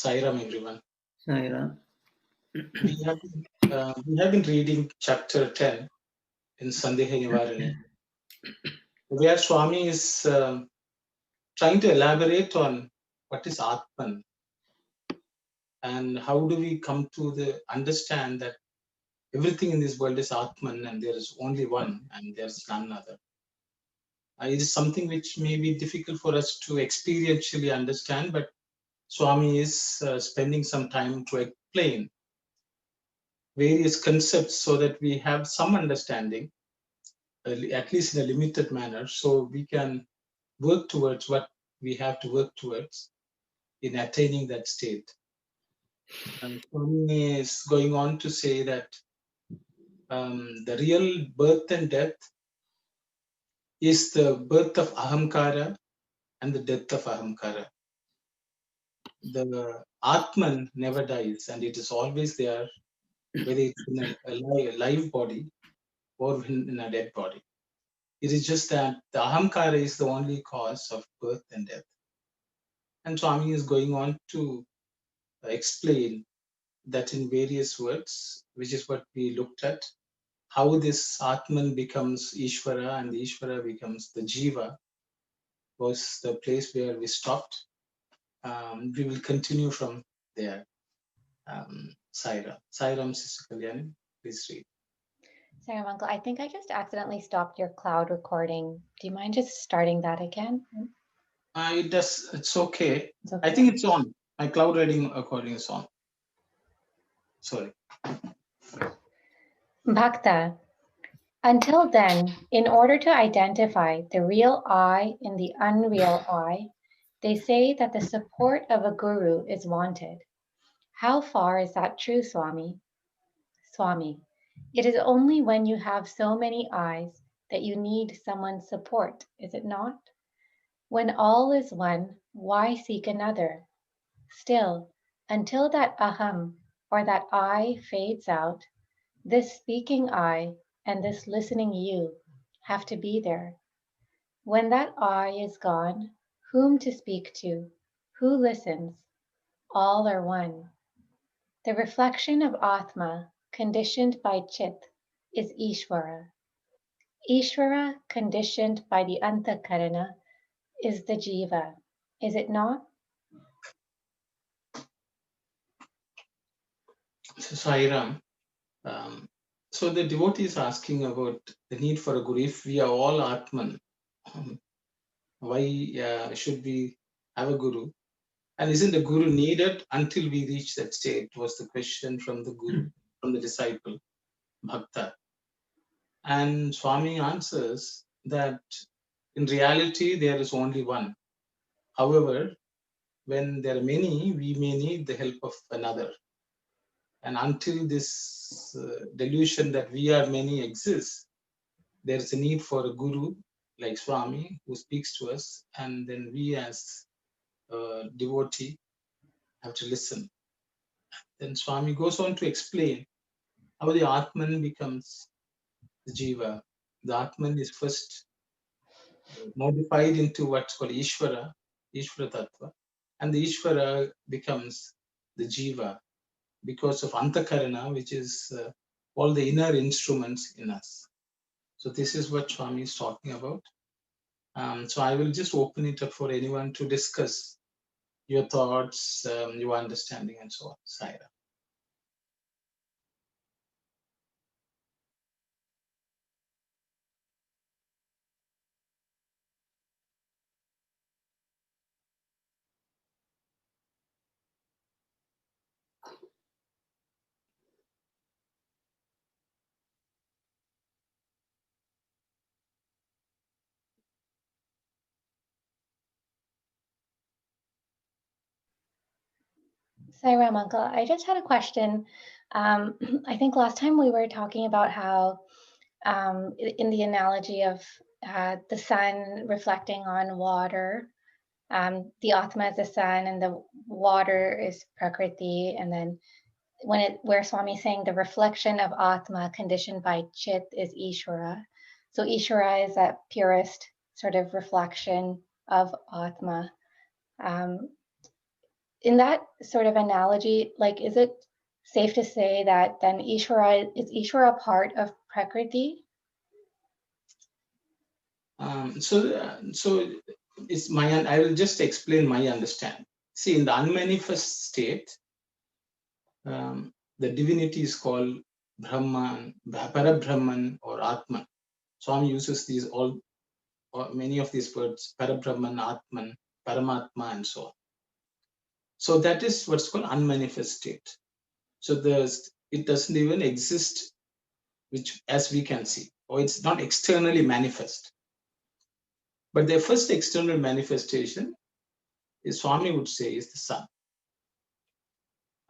Sai Ram, everyone. Sai Ram. We have been reading chapter 10 in Sandeha Nivarini, where Swami is trying to elaborate on what is Atman and how do we come to understand that everything in this world is Atman and there is only one and there's none other. It is something which may be difficult for us to experientially understand, but Swami is spending some time to explain various concepts so that we have some understanding, at least in a limited manner, so we can work towards what we have to work towards in attaining that state. And Swami is going on to say that the real birth and death is the birth of Ahamkara and the death of Ahamkara. The Atman never dies and it is always there, whether it's in a live body or in a dead body. It is just that the Ahamkara is the only cause of birth and death. And Swami is going on to explain that in various words, which is what we looked at, how this Atman becomes Ishvara and the Ishvara becomes the Jiva, was the place where we stopped. We will continue from there. Sai Ram, Sister Kalyani, please read. Sai Ram, Uncle, I think I just accidentally stopped your cloud recording. Do you mind just starting that again? It does. It's okay. It's okay. I think it's on. My cloud recording is on. Sorry. Bhakta. Until then, in order to identify the real I in the unreal I, they say that the support of a guru is wanted. How far is that true, Swami? Swami, it is only when you have so many eyes that you need someone's support, is it not? When all is one, why seek another? Still, until that aham, or that I, fades out, this speaking I and this listening you have to be there. When that I is gone, whom to speak to? Who listens? All are one. The reflection of Atma, conditioned by Chit, is Ishvara. Ishvara, conditioned by the Antakarana, is the Jiva, is it not? So, Sai Ram, so the devotee is asking about the need for a guru. If we are all Atman, why should we have a guru? And isn't a guru needed until we reach that state? Was the question from the guru, from the disciple, Bhakta. And Swami answers that in reality there is only one. However, when there are many, we may need the help of another. And until this delusion that we are many exists, there is a need for a guru like Swami who speaks to us, and then we as a devotee have to listen. Then Swami goes on to explain how the Atman becomes the Jiva. The Atman is first modified into what's called Ishvara, Ishvara Tattva, and the Ishvara becomes the Jiva because of Antakarana, which is all the inner instruments in us. So this is what Swami is talking about. So I will just open it up for anyone to discuss your thoughts, your understanding, and so on. Saira. Sai Ram Uncle, I just had a question. I think last time we were talking about how, in the analogy of the sun reflecting on water, the Atma is the sun and the water is Prakriti, and then where Swami is saying the reflection of Atma conditioned by Chit is Ishvara. So Ishvara is that purest sort of reflection of Atma. Um, in that sort of analogy, like, is it safe to say that then Ishvara is Ishvara part of Prakriti? So it's my. I will just explain my understanding. See, in the unmanifest state, the divinity is called Brahman, Parabrahman, or Atman. Swami uses these all, or many of these words: Parabrahman, Atman, Paramatma, and so on. So that is what's called unmanifest state. So it doesn't even exist, which as we can see, or it's not externally manifest. But their first external manifestation is, Swami would say, is the sun.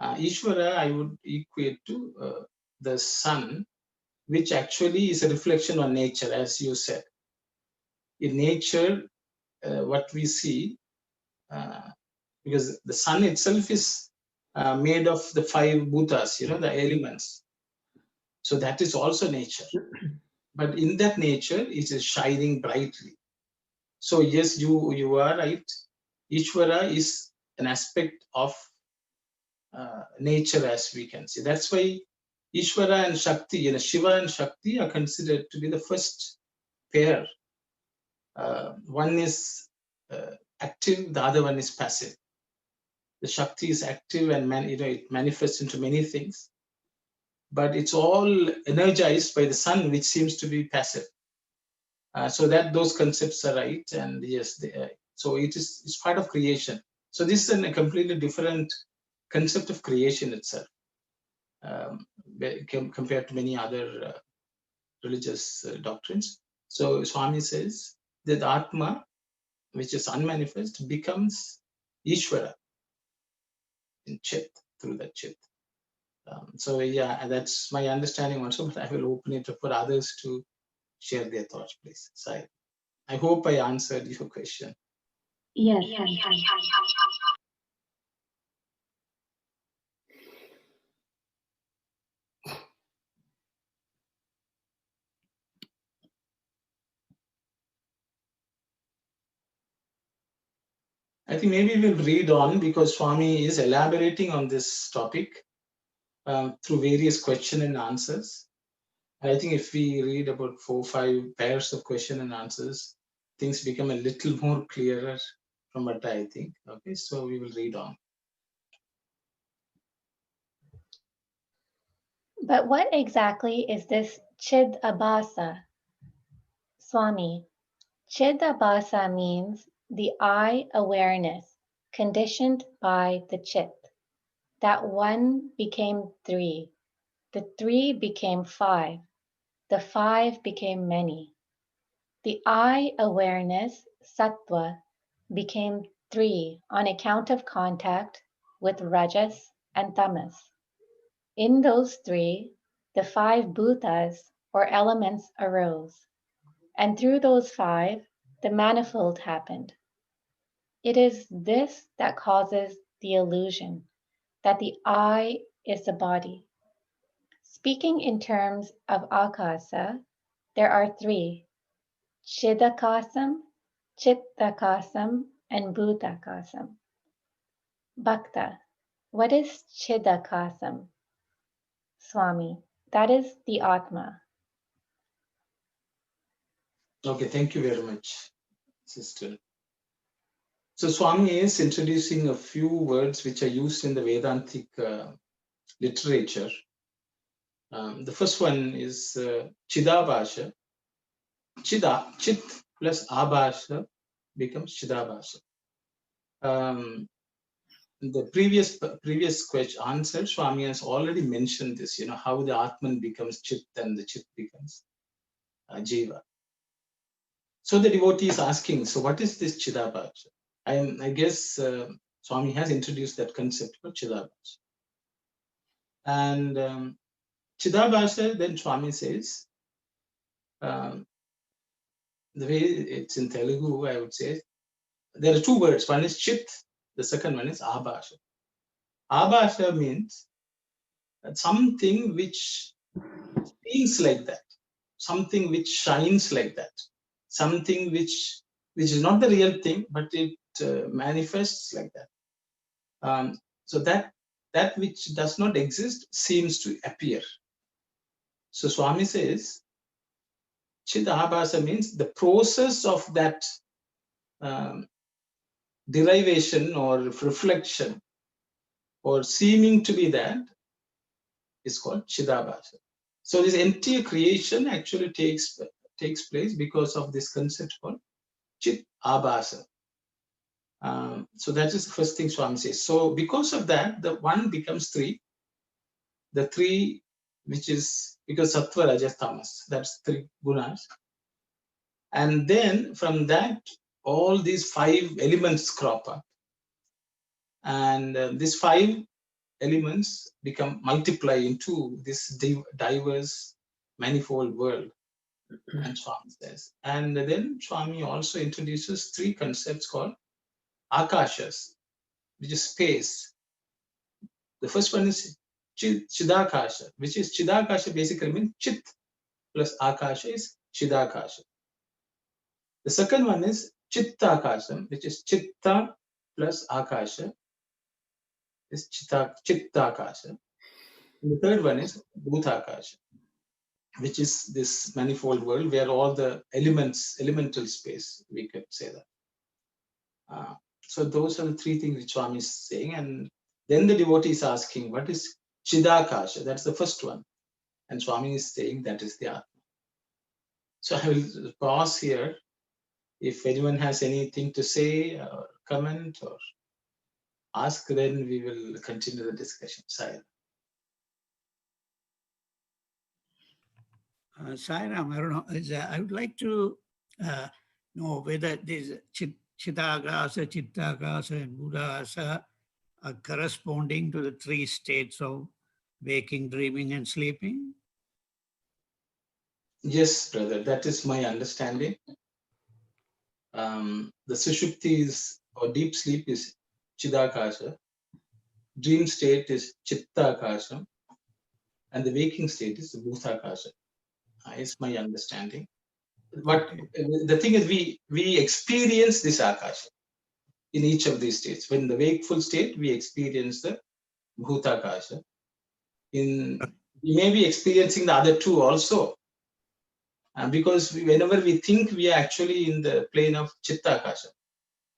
Ishvara, I would equate to the sun, which actually is a reflection on nature, as you said. In nature, what we see, because the sun itself is made of the 5 bhutas, the elements. So that is also nature. But in that nature, it is shining brightly. So yes, you are right. Ishvara is an aspect of nature, as we can see. That's why Ishvara and Shakti, Shiva and Shakti are considered to be the first pair. One is active, the other one is passive. The Shakti is active and it manifests into many things, but it's all energized by the sun, which seems to be passive. So that those concepts are right, and yes, so it's part of creation. So this is a completely different concept of creation itself, compared to many other religious doctrines. So Swami says that Atma, which is unmanifest, becomes Ishvara in Chit, through that Chit. So yeah, that's my understanding also, but I will open it up for others to share their thoughts, please. So I hope I answered your question. Yes. I think maybe we'll read on, because Swami is elaborating on this topic through various question and answers. I think if we read about 4 or 5 pairs of question and answers, things become a little more clearer from what I think. Okay, so we will read on. But what exactly is this Chidabhasa? Swami, Chidabhasa means the I awareness conditioned by the Chit. That 1 became 3, the 3 became 5, the 5 became many. The I awareness, Sattva, became 3 on account of contact with Rajas and Tamas. In those 3, the 5 bhutas or elements arose, and through those 5, the manifold happened. It is this that causes the illusion that the I is the body. Speaking in terms of akasa, there are 3: Chidakasam, Chittakasam, and Bhutakasam. Bhakta, what is Chidakasam? Swami, that is the Atma. Okay, thank you very much, sister. So Swami is introducing a few words which are used in the Vedantic literature. The first one is Chidabhasha. Chit plus Abhasha becomes Chidabhasha. The previous question answer, Swami has already mentioned this, how the Atman becomes Chit and the Chit becomes Jiva. So the devotee is asking, so what is this Chidabhasha? I guess Swami has introduced that concept called Chidabhasa. And Chidabhasa, then Swami says, the way it's in Telugu, I would say, there are two words. One is Chit, the second one is Abhasha. Abhasha means something which feels like that, something which shines like that, something which is not the real thing, but it manifests like that. So that which does not exist seems to appear. So Swami says, Chid Abhasa means the process of that derivation or reflection or seeming to be that is called Chidabhasa. So this entire creation actually takes place because of this concept called Chit Abhasa. So that is the first thing Swami says. So because of that, the one becomes three. The three, which is because Sattva, Rajas, Tamas, that's three gunas. And then from that, all these five elements crop up. And these five elements become multiply into this diverse, manifold world. And Swami says. And then Swami also introduces three concepts called Akashas, which is space. The first one is Chidakasha, which is Chidakasha basically means Chit plus Akasha is Chidakasha. The second one is Chittakasha, which is Chitta plus Akasha is Chittakasha. And the third one is Bhutakasha, which is this manifold world where all the elemental space, we could say that. So those are the three things which Swami is saying. And then the devotee is asking, what is Chidakasha? That's the first one. And Swami is saying that is the Atma. So I will pause here. If anyone has anything to say or comment or ask, then we will continue the discussion. Sai. Sairam, I don't know. I would like to know whether this Chidagasa, Chittagasa, and Buddhagasa are corresponding to the three states of waking, dreaming, and sleeping. Yes, brother, that is my understanding. The Sushupti is, or deep sleep is Chidakasha, dream state is Chittakasha, and the waking state is Bhutakasha. Is my understanding. But the thing is, we experience this Akasha in each of these states. When the wakeful state, we experience the Bhutakasha. We may be experiencing the other two also. Because whenever we think, we are actually in the plane of Chittakasha.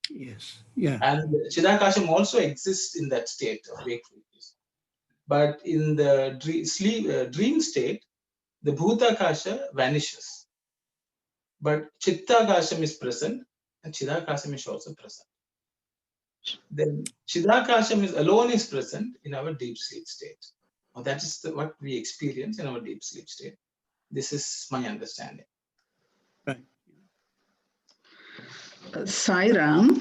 Yes, yeah. And Chidakasham also exists in that state of wakefulness. But in the dream state, the Bhutakasha vanishes. But Chittakasham is present and Chidakasham is also present. Then Chidakasham alone is present in our deep sleep state. Now that is what we experience in our deep sleep state. This is my understanding. Right. Sairam,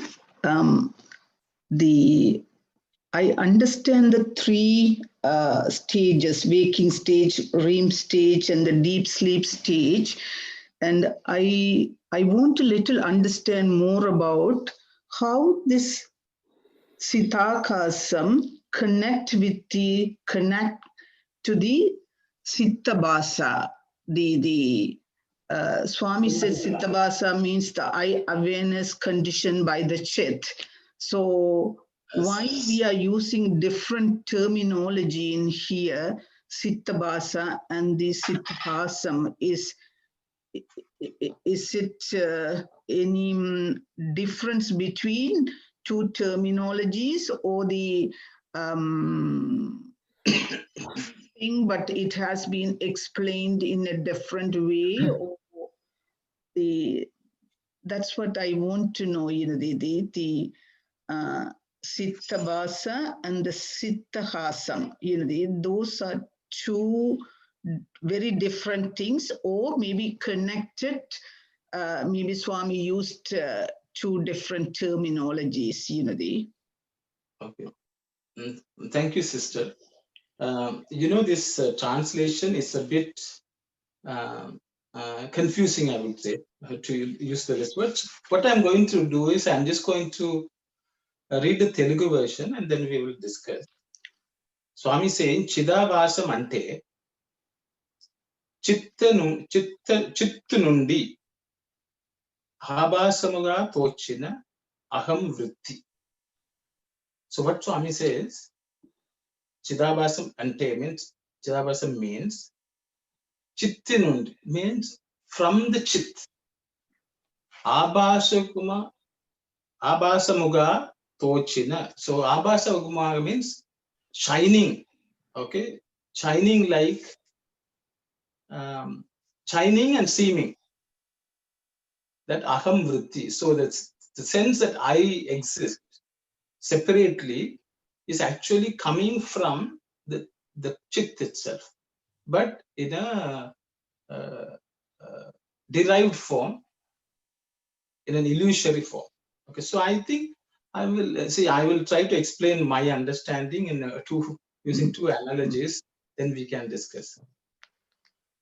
I understand the three stages: waking stage, REM stage, and the deep sleep stage. And I want to little understand more about how this Siddhakasam connect to the Sittabhasa. Swami says Sittabhasa means the eye awareness conditioned by the Chit. So why we are using different terminology in here, Sittabhasa and the Siddhasam, is it any difference between two terminologies or the thing, but it has been explained in a different way, or that's what I want to know, the Sittabhasa and the Siddhasam, those are two very different things, or maybe connected. Maybe Swami used two different terminologies, Okay. Thank you, sister. This translation is a bit confusing, I would say, to use this word. What I'm going to do is I'm just going to read the Telugu version and then we will discuss. Swami saying, Chidavasam ante chittu nundi Habhasamuga tochina aham vritti. So what Swami says, Chidabhasam ante means Chittinundi means from the chit. Abhasamuga tochina. So Abhasamuga means shining. Okay, shining like shining and seeming. That aham vritti. So that's the sense that I exist separately is actually coming from the chit itself, but in a derived form, in an illusory form. Okay, so I think I will try to explain my understanding in using two analogies, then we can discuss.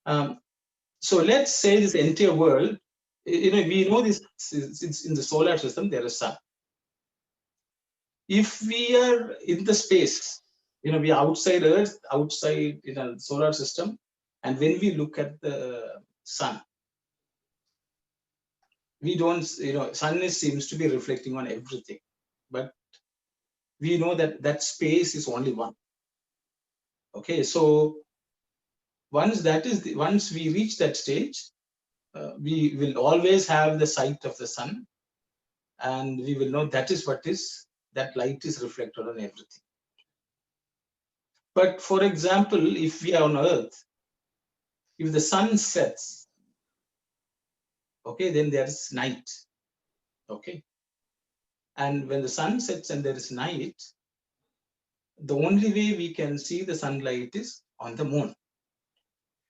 So let's say this entire world, we know this, it's in the solar system, there is sun. If we are in the space, we are outside Earth, outside in a solar system, and when we look at the sun, we don't, sun seems to be reflecting on everything, but we know that that space is only one. Okay, so once we reach that stage, we will always have the sight of the sun, and we will know that is what is, that light is reflected on everything. But for example, if we are on Earth, if the sun sets, okay, then there is night. Okay, and when the sun sets and there is night, the only way we can see the sunlight is on the moon.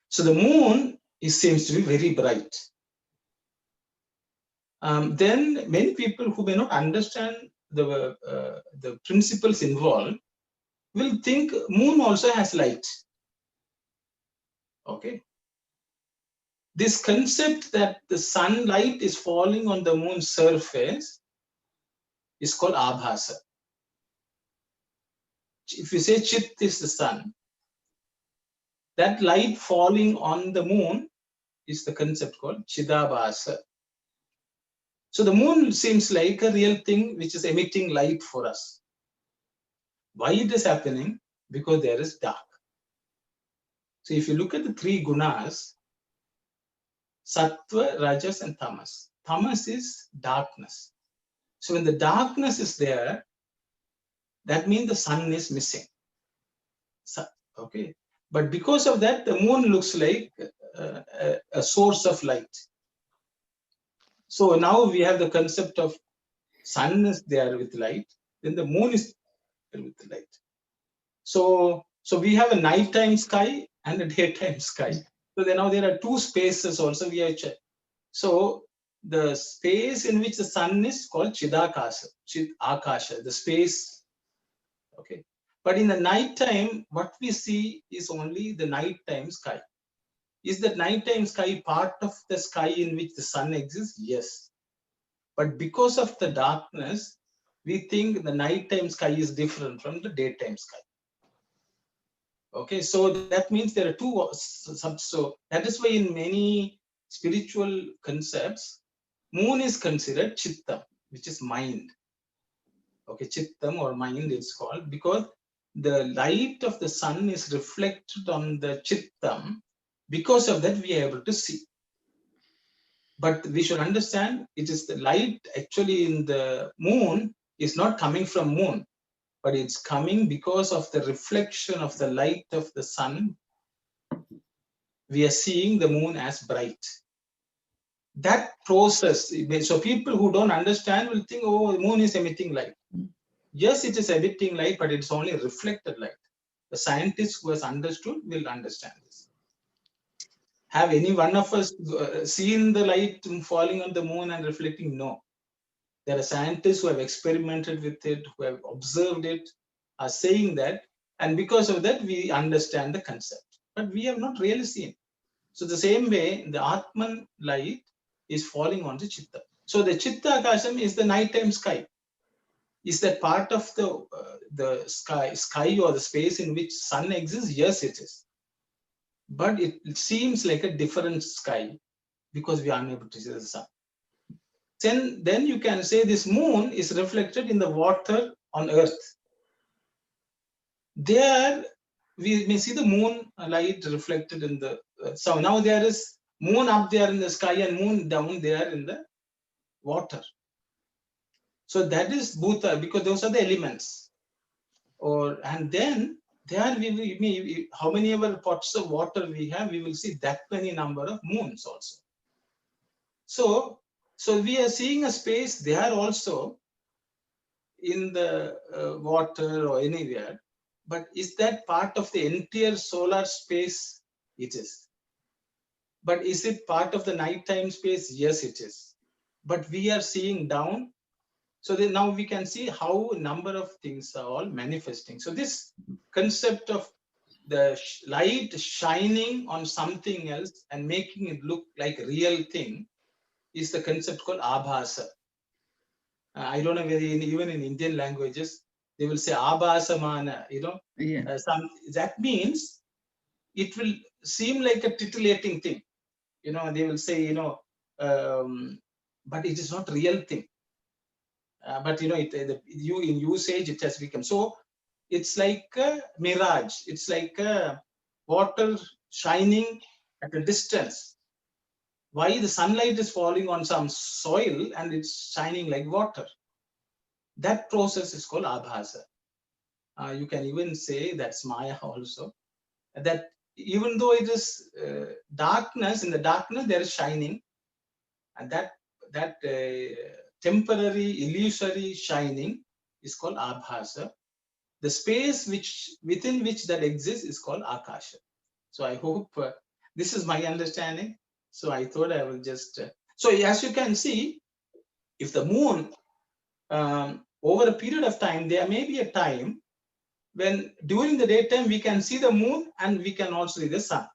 So the moon seems to be very bright. Then many people who may not understand the principles involved will think moon also has light. Okay. This concept that the sunlight is falling on the moon's surface is called abhasa. If you say chit is the sun, that light falling on the moon is the concept called chidabhasa. So the moon seems like a real thing which is emitting light for us. Why it is happening? Because there is dark. So if you look at the three gunas, sattva, rajas, and tamas. Tamas is darkness. So when the darkness is there, that means the sun is missing. Okay, but because of that, the moon looks like a source of light. So now we have the concept of sun is there with light, then the moon is there with light. So we have a nighttime sky and a daytime sky. So now there are two spaces also we have checked. So the space in which the sun is called Chidakasha, Chidakasha, the space. Okay. But in the nighttime, what we see is only the nighttime sky. Is the nighttime sky part of the sky in which the sun exists? Yes. But because of the darkness, we think the nighttime sky is different from the daytime sky. Okay, so that means there are two. So that is why in many spiritual concepts, moon is considered chittam, which is mind. Okay, chittam or mind is called because the light of the sun is reflected on the chittam. Because of that, we are able to see. But we should understand it is the light actually in the moon is not coming from moon, but it's coming because of the reflection of the light of the sun. We are seeing the moon as bright. That process, so people who don't understand will think, oh, the moon is emitting light. Yes, it is emitting light, but it's only reflected light. The scientist who has understood will understand this. Have any one of us seen the light falling on the moon and reflecting? No. There are scientists who have experimented with it, who have observed it, are saying that, and because of that, we understand the concept. But we have not really seen. So the same way, the Atman light is falling on the Chitta. So the Chitta Akasham is the nighttime sky. Is that part of the sky or the space in which sun exists? Yes, it is. But it seems like a different sky because we are unable to see the sun. Then you can say this moon is reflected in the water on earth. There we may see the moon light reflected in the earth. So now there is moon up there in the sky and moon down there in the water. So that is Bhuta, because those are the elements. And then there how many ever pots of water we have, we will see that many number of moons also. So we are seeing a space there also in the water or anywhere, but is that part of the entire solar space? It is. But is it part of the nighttime space? Yes, it is. But we are seeing down. So then now we can see how a number of things are all manifesting. So this concept of the light shining on something else and making it look like a real thing is the concept called abhasa. I don't know whether even in Indian languages, they will say abhasamana, Yeah. That means it will seem like a titillating thing. They will say, but it is not real thing. But in usage, it has become. So it's like a mirage. It's like a water shining at a distance. Why the sunlight is falling on some soil and it's shining like water? That process is called abhasa. You can even say that's Maya also. That even though it is darkness, in the darkness there is shining, and that temporary, illusory shining is called abhasa. The space within which that exists is called akasha. So I hope this is my understanding. So I thought I will just. So as you can see, if the moon, over a period of time, there may be a time when during the daytime we can see the moon and we can also see the sun.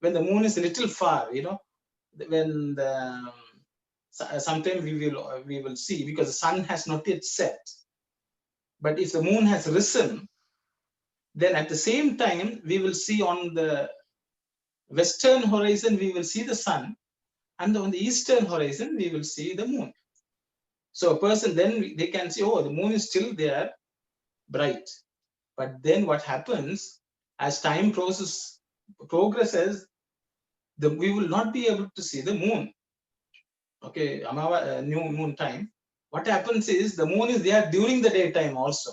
When the moon is a little far, when sometime we will see, because the sun has not yet set. But if the moon has risen, then at the same time we will see on the western horizon we will see the sun, and on the eastern horizon we will see the moon. So a person then they can see, oh, the moon is still there, bright. But then what happens as time progresses, we will not be able to see the moon. Okay, new moon time. What happens is the moon is there during the daytime also,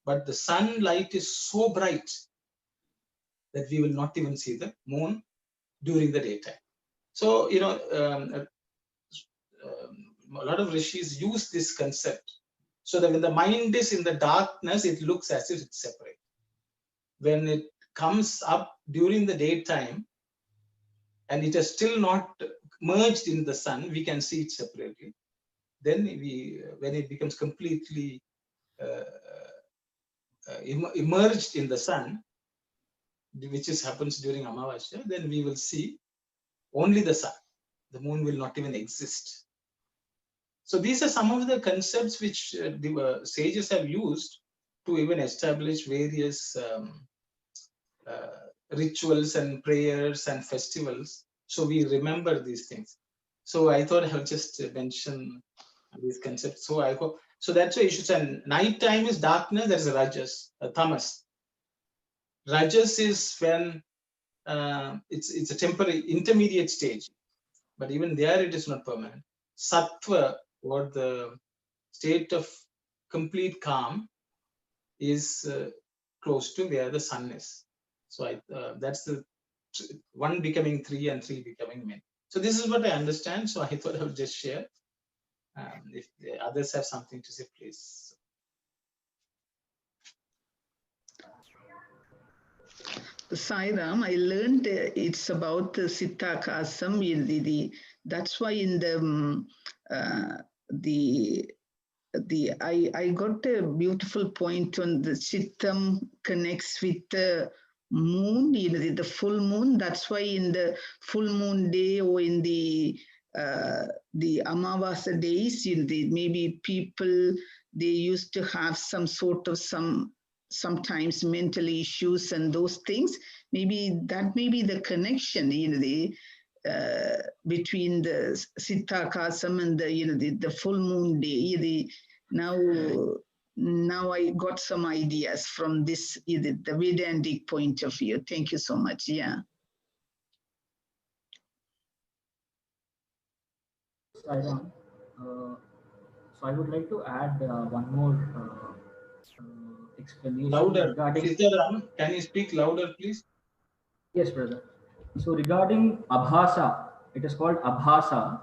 but the sunlight is so bright that we will not even see the moon during the daytime. So a lot of rishis use this concept so that when the mind is in the darkness, it looks as if it's separate. When it comes up during the daytime and it is still not merged in the sun, we can see it separately. Then when it becomes completely immersed in the sun, which happens during Amavasya, then we will see only the sun. The moon will not even exist. So these are some of the concepts which the sages have used to even establish various rituals and prayers and festivals. So we remember these things. So I thought I would just mention these concepts. So I hope. So that's why you should say night time is darkness. There is a rajas, a tamas. Rajas is when it's a temporary, intermediate stage, but even there it is not permanent. Sattva, or the state of complete calm, is close to where the sun is. So that's the one becoming three and three becoming many. So this is what I understand. So I thought I would just share. If the others have something to say, please. Sairam, I learned it's about the Siddhakasam. That's why in the I got a beautiful point on the Chittam connects with the moon, the full moon. That's why in the full moon day or in the Amavasa days, maybe people, they used to have some sort of sometimes mental issues and those things. Maybe that may be the connection, between the Siddha Kasam and the full moon day. Now I got some ideas from this, the Vedantic point of view. Thank you so much. Yeah. Sairam. So I would like to add one more explanation Louder. regarding. Sitaram, can you speak louder, please? Yes, brother. So regarding abhasa, it is called abhasa.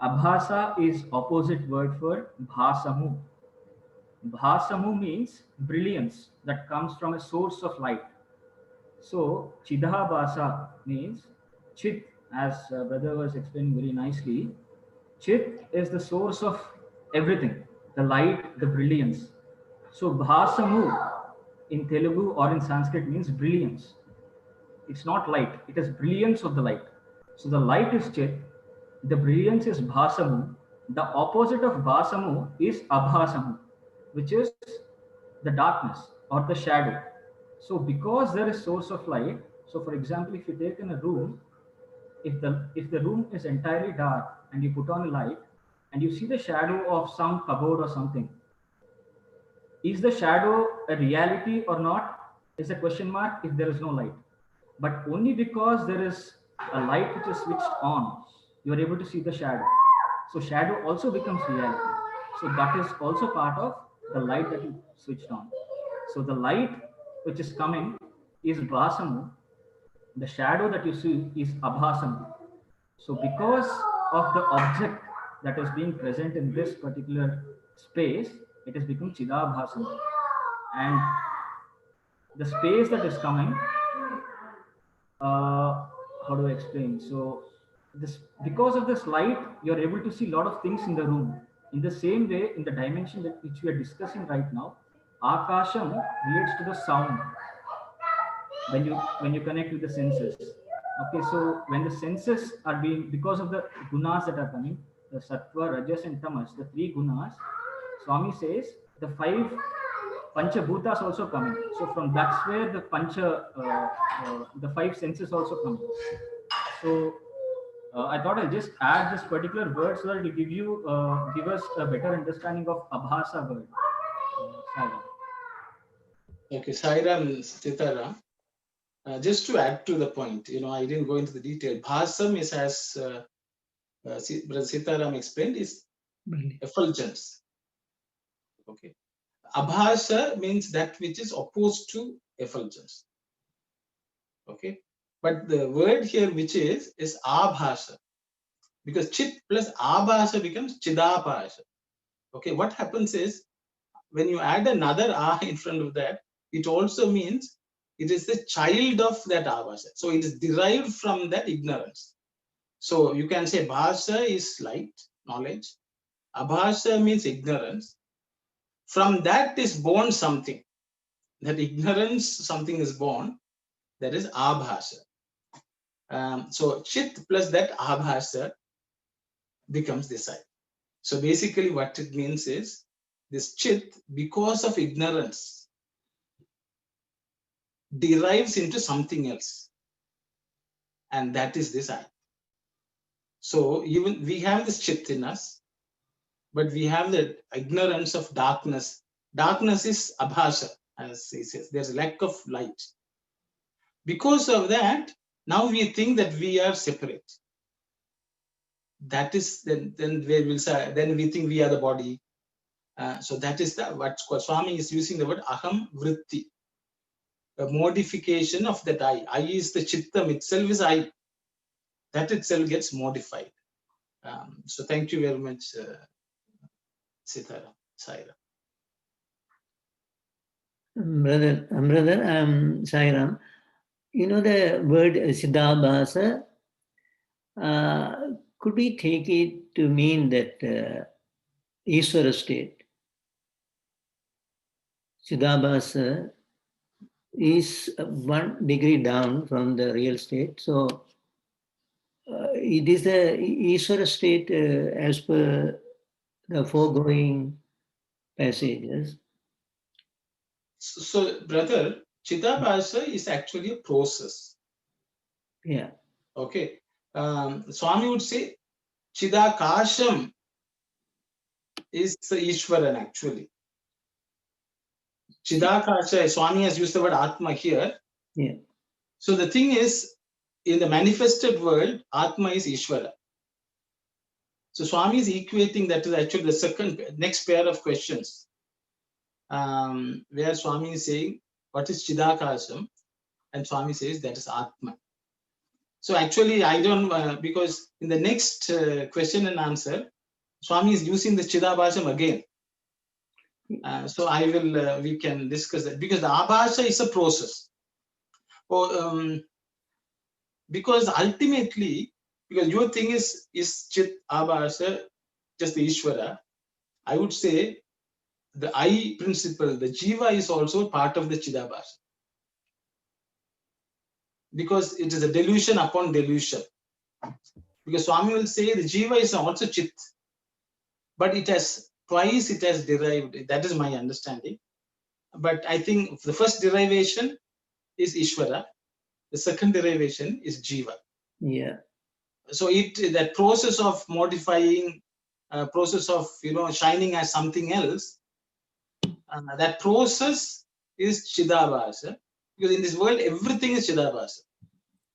Abhasa is opposite word for bhasamu. Bhasamu means brilliance that comes from a source of light. So Chidabhasa means Chit, as brother was explaining very nicely. Chit is the source of everything, the light, the brilliance. So Bhasamu in Telugu or in Sanskrit means brilliance. It's not light, it is brilliance of the light. So the light is Chit, the brilliance is Bhasamu. The opposite of Bhasamu is Abhasamu, which is the darkness or the shadow. So because there is source of light, so for example, if you take in a room, if the room is entirely dark and you put on a light and you see the shadow of some cupboard or something, is the shadow a reality or not is a question mark if there is no light. But only because there is a light which is switched on, you are able to see the shadow. So shadow also becomes reality. So that is also part of the light that you switched on. So the light which is coming is Bhasamu. The shadow that you see is Abhasamu. So because of the object that is being present in this particular space, it has become Chidabhasamu. And the space that is coming, how do I explain? So this, because of this light, you're able to see a lot of things in the room. In the same way, in the dimension that which we are discussing right now, Akasham relates to the sound. When you connect with the senses. Okay, so when the senses are being, because of the gunas that are coming, the sattva, rajas and tamas, the three gunas, Swami says the five panchabhutas also coming. So from that's where the the five senses also come. So I thought I'll just add this particular word so that it will give us a better understanding of abhasa word. Sairam. Okay, Sairam, Sitaram. Just to add to the point, I didn't go into the detail. Bhasam is, as Brother Sitaram explained, is effulgence. Okay. Abhasa means that which is opposed to effulgence. Okay. But the word here which is abhasa, because chit plus abhasa becomes chidabhasa. Okay. What happens is when you add another a in front of that, it also means it is the child of that abhasa. So it is derived from that ignorance. So you can say bhasa is light, knowledge. Abhasa means ignorance. From that is born something. That ignorance, something is born. That is abhasa. So chit plus that abhasa becomes this I. So basically what it means is this chit, because of ignorance, derives into something else. And that is this I. So even we have this chit in us, but we have the ignorance of darkness. Darkness is abhasa, as he says. There's a lack of light. Because of that, now we think that we are separate. That is then we will say, then we think we are the body. So that is what Swami is using the word aham vritti, a modification of that I. I is the chittam itself is I. That itself gets modified. So thank you very much, Sitaram, Saira. Brother Sairam, the word Siddhabhasa could we take it to mean that Ishvara state, Chidabhasa, is 1 degree down from the real state? So it is the Ishvara state as per the foregoing passages. So, brother, Chidabhasa is actually a process. Yeah. Okay. Swami would say Chidakasham is the Ishwaran actually. Chidakasha, Swami has used the word Atma here. Yeah. So the thing is, in the manifested world, Atma is Ishvara. So Swami is equating that to actually the next pair of questions, where Swami is saying, what is Chidakasham? And Swami says that is Atma. So actually, I don't, because in the next question and answer, Swami is using the Chidabhasham again. So I will, we can discuss that, because the Abhasha is a process. Because ultimately, because your thing is Chit Abhasha, just the Ishvara, I would say the I principle, the Jiva is also part of the Chidabhasha. Because it is a delusion upon delusion. Because Swami will say the Jiva is also Chit, but it has derived. That is my understanding. But I think the first derivation is Ishvara. The second derivation is Jiva. Yeah. So that process of modifying, process of shining as something else, that process is Chidabhasa. Because in this world, everything is Chidabhasa.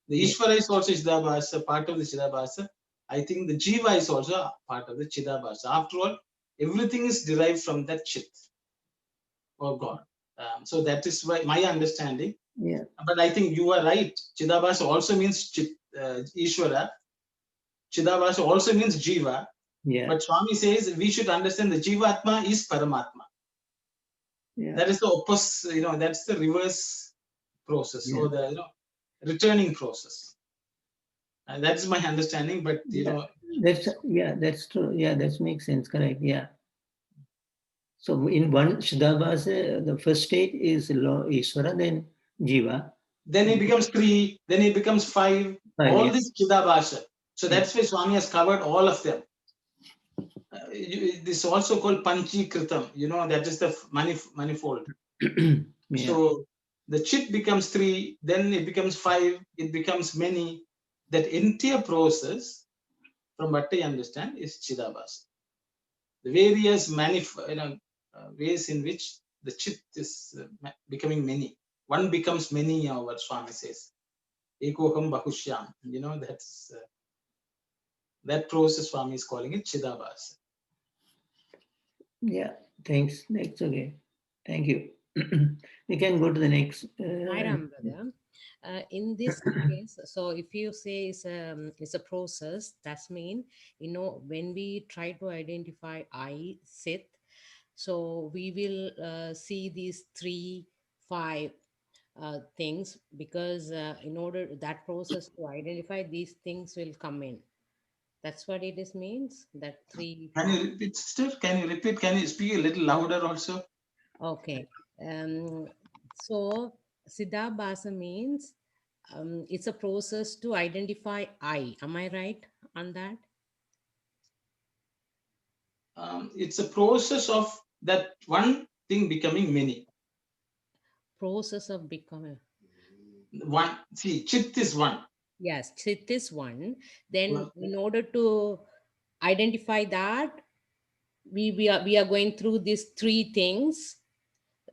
The Ishvara is also Chidabhasa, part of the Chidabhasa. I think the Jiva is also part of the Chidabhasa. After all, everything is derived from that Chit or God. So that is my understanding. Yeah. But I think you are right. Chidabhasa also means Ishvara. Chidabhasa also means Jiva. Yeah. But Swami says we should understand the Jivatma is Paramatma. Yeah. That is the opposite, that's the reverse process, or the returning process. And that's my understanding. But that's true. Yeah, that makes sense. Correct. Yeah. So in one Shidabhasa, the first state is Ishvara, then Jiva. Then it becomes 3, then it becomes 5. All this Chidabhasa. So that's why Swami has covered all of them. This is also called Panchikritam. That is the manifold. So the Chit becomes 3, then it becomes 5, it becomes many. That entire process, from what I understand, is Chidabhasa. The various ways in which the Chit is becoming many. One becomes many, what Swami says. Ekoham Bahushyam. That's that process Swami is calling it Chidabhasa. Yeah, thanks. That's okay. Thank you. We can go to the next. Hi, Ram, brother. In this case, so if you say it's a process, that's mean, when we try to identify I, Sit, so we will see these 3, 5 things, because in order that process to identify these things will come in. That's what it is means, that 3. Can you repeat, sister? Can you repeat? Can you speak a little louder also? Okay. So Siddhabhasa means it's a process to identify I. Am I right on that? It's a process of that one thing becoming many. Process of becoming. One. See, Chit is one. Yes, Chit is one. Then in order to identify that, we are going through these 3 things,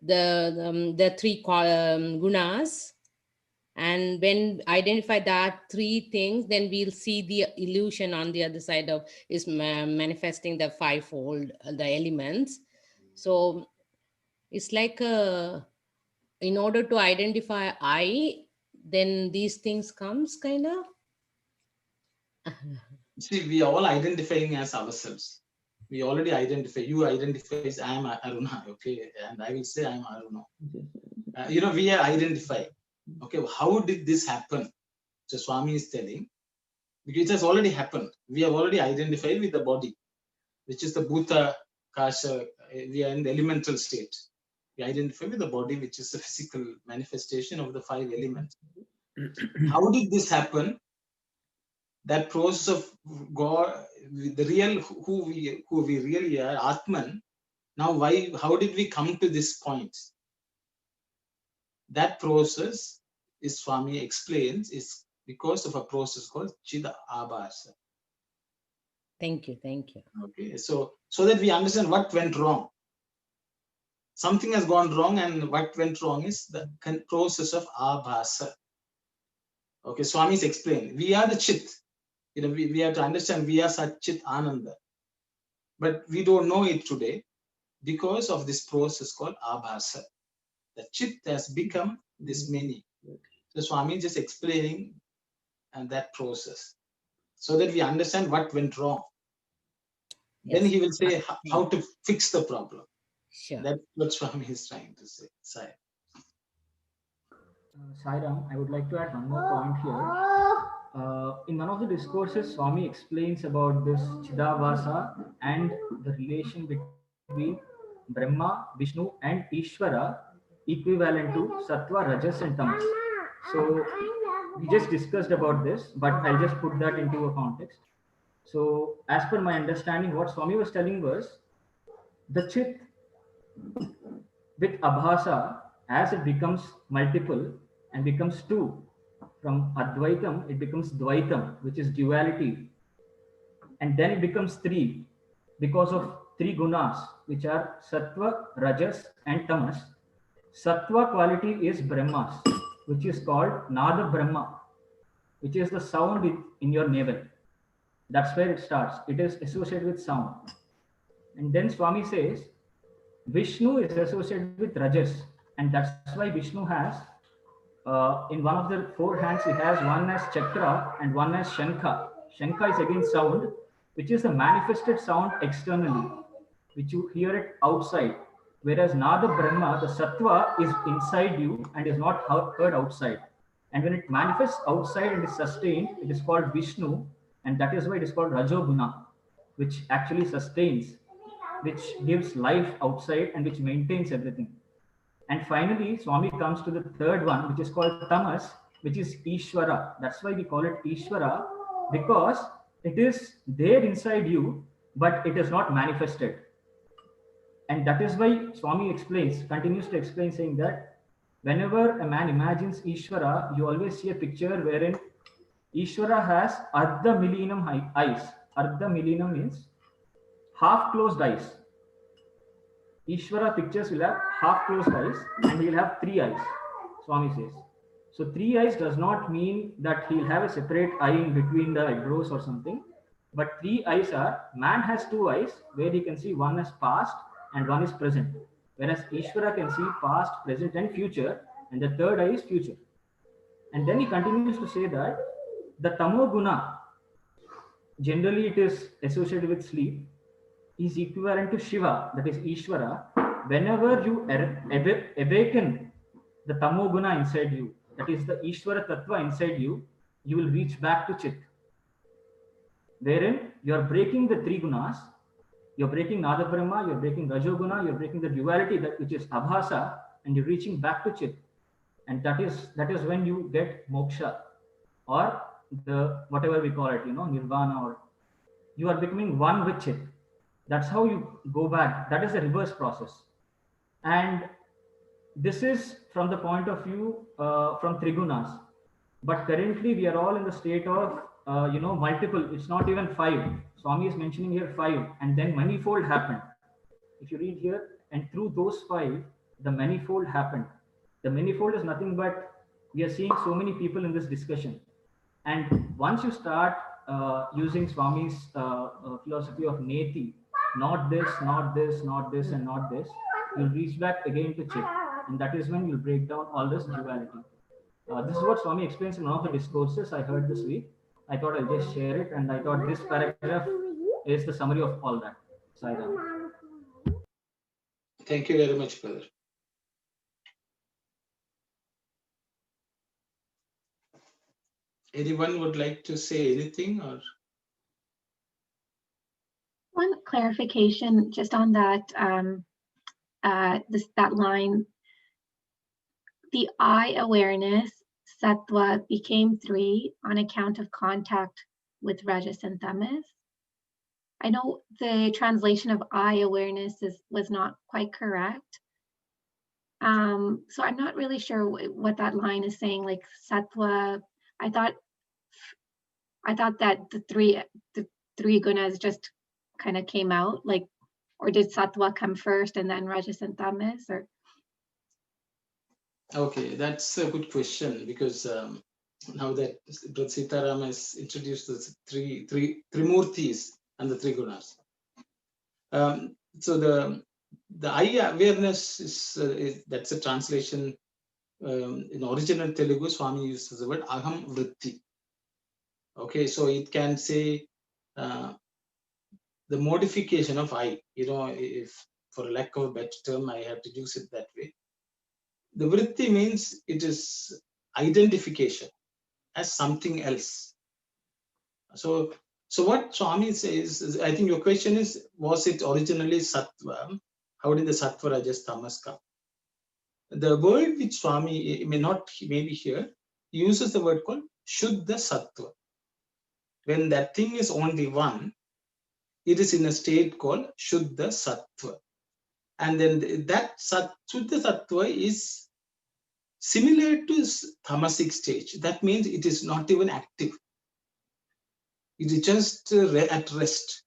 the 3 gunas. And when identify that 3 things, then we'll see the illusion on the other side of is manifesting the 5-fold, the elements. So it's like in order to identify I, then these things comes kind of. See, we are all identifying as ourselves. We already identify. You identify as I am Aruna, okay, and I will say I am Aruna. We are identifying. Okay, how did this happen? So Swami is telling because it has already happened. We have already identified with the body, which is the Bhuta Kasha. We are in the elemental state. We identify with the body, which is the physical manifestation of the 5 elements. How did this happen? That process of God, the real who we really are, Atman. Now, how did we come to this point? That process, is Swami explains, is because of a process called Chida Abhasa. Thank you. Okay, so that we understand what went wrong. Something has gone wrong, and what went wrong is the process of Abhasa. Okay, Swami's explained. We are the Chit. We have to understand we are Sat Chit Ananda. But we don't know it today because of this process called Abhasa. The Chit has become this many. So Swami is just explaining that process so that we understand what went wrong. Yes. Then he will say how to fix the problem. Sure. That's what Swami is trying to say. Sai. Sai Ram, I would like to add one more point here. In one of the discourses, Swami explains about this Chidavasa and the relation between Brahma, Vishnu, and Ishvara equivalent to Sattva, Rajas, and Tamas. So we just discussed about this, but I'll just put that into a context. So, as per my understanding, what Swami was telling was the Chit with Abhasa, as it becomes multiple and becomes two, from Advaitam, it becomes Dvaitam, which is duality. And then it becomes three because of 3 gunas, which are Sattva, Rajas, and Tamas. Sattva quality is Brahmas, which is called Nada Brahma, which is the sound in your navel. That's where it starts. It is associated with sound. And then Swami says, Vishnu is associated with Rajas. And that's why Vishnu has, in one of the 4 hands, he has one as Chakra and one as Shankha. Shankha is again sound, which is a manifested sound externally, which you hear it outside. Whereas Nada Brahma, the Sattva, is inside you and is not heard outside. And when it manifests outside and is sustained, it is called Vishnu, and that is why it is called Rajoguna, which actually sustains, which gives life outside and which maintains everything. And finally, Swami comes to the third one, which is called Tamas, which is Ishvara. That's why we call it Ishvara, because it is there inside you, but it is not manifested. And that is why Swami continues to explain, saying that whenever a man imagines Ishvara, you always see a picture wherein Ishvara has Ardha Milinam eyes. Ardha Milinam means half closed eyes. Ishvara pictures will have half closed eyes and he will have 3 eyes, Swami says. So 3 eyes does not mean that he will have a separate eye in between the eyebrows or something. But 3 eyes are, man has 2 eyes where he can see one is past and one is present. Whereas Ishvara can see past, present and future, and the third eye is future. And then he continues to say that the Tamo Guna, generally it is associated with sleep, is equivalent to Shiva, that is Ishvara. Whenever you awaken the Tamo Guna inside you, that is the Ishvara Tattva inside you, you will reach back to Chit. Wherein you are breaking the 3 gunas, you are breaking Nada Brahma, you are breaking Rajoguna, you are breaking the duality, that which is Abhasa, and you're reaching back to Chit. And that is when you get moksha, or the whatever we call it, nirvana, or you are becoming one with Chit. That's how you go back. That is the reverse process. And this is from the point of view from Trigunas. But currently we are all in the state of, multiple. It's not even 5. Swami is mentioning here 5. And then manifold happened. If you read here, and through those 5, the manifold happened. The manifold is nothing but, we are seeing so many people in this discussion. And once you start using Swami's philosophy of Neti, not this, not this, not this, and not this, you'll reach back again to Chit. And that is when you'll break down all this duality. This is what Swami explains in one of the discourses I heard this week. I thought I'll just share it, and I thought this paragraph is the summary of all that. Sai Ram. Thank you very much, brother. Anyone would like to say anything or? One clarification just on that that line. The I awareness, sattva, became 3 on account of contact with rajas and tamas. I know the translation of I awareness was not quite correct. So I'm not really sure what that line is saying, like sattva. I thought that the three gunas just kind of came out, like, or did sattva come first and then rajas and tamas, or? Okay, that's a good question, because now that Brother Sitaram has introduced the three murtis and the 3 gunas. So the I awareness is that's a translation. In original Telugu, Swami uses the word aham vritti. Okay, so it can say the modification of I. If for lack of a better term, I have to use it that way. The vritti means it is identification as something else. So what Swami says is, I think your question is, was it originally sattva? How did the sattva, rajas, tamas come? The word which Swami maybe here uses the word called shuddha sattva. When that thing is only one, it is in a state called shuddha sattva. And then that shuddha sattva is similar to tamasic stage. That means it is not even active. It is just at rest.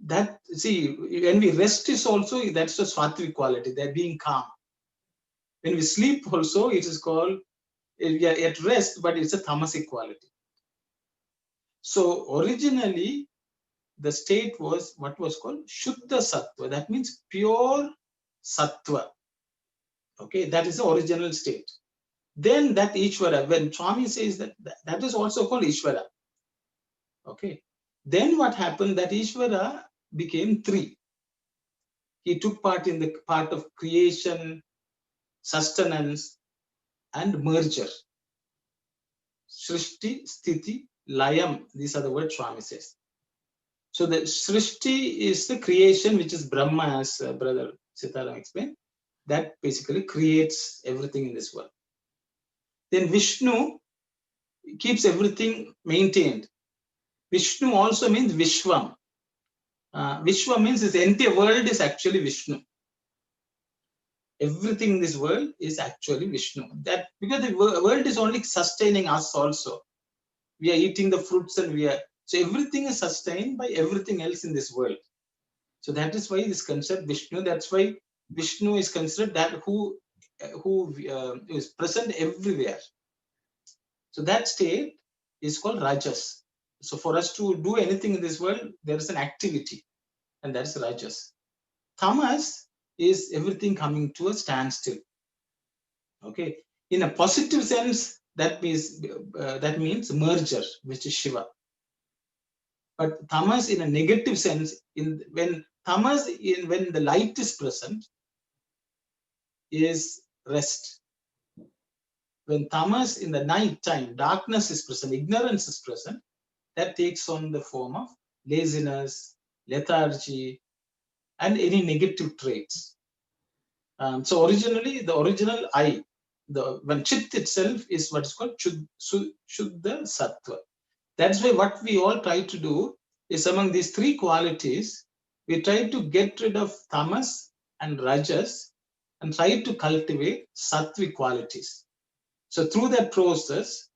That, see, when we rest is also, that's the sattvic quality, they're being calm. When we sleep also, it is called, we are at rest, but it's a tamasic quality. So originally, the state was what was called Shuddha Sattva. That means pure Sattva. Okay, that is the original state. Then that Ishvara, when Swami says that is also called Ishvara. Okay. Then what happened, that Ishvara became 3. He took part in the part of creation, sustenance, and merger. Srishti, Sthiti, Layam. These are the words Swami says. So the Srishti is the creation, which is Brahma, as Brother Sitaram explained. That basically creates everything in this world. Then Vishnu keeps everything maintained. Vishnu also means Vishwam. Vishwa means this entire world is actually Vishnu. Everything in this world is actually Vishnu. That because the world is only sustaining us also. We are eating the fruits and so everything is sustained by everything else in this world. So that is why this concept Vishnu. That's why Vishnu is considered that who is present everywhere. So that state is called Rajas. So for us to do anything in this world, there is an activity, and that's Rajas. Tamas is everything coming to a standstill. Okay, in a positive sense, that means merger, which is Shiva. But tamas in a negative sense, when the light is present, is rest. When tamas in the night time, darkness is present, ignorance is present, that takes on the form of laziness, lethargy, and any negative traits. So originally, the original I, when Chit itself is what is called Shuddha Sattva. That's why what we all try to do is, among these 3 qualities, we try to get rid of tamas and rajas and try to cultivate sattvic qualities. So through that process,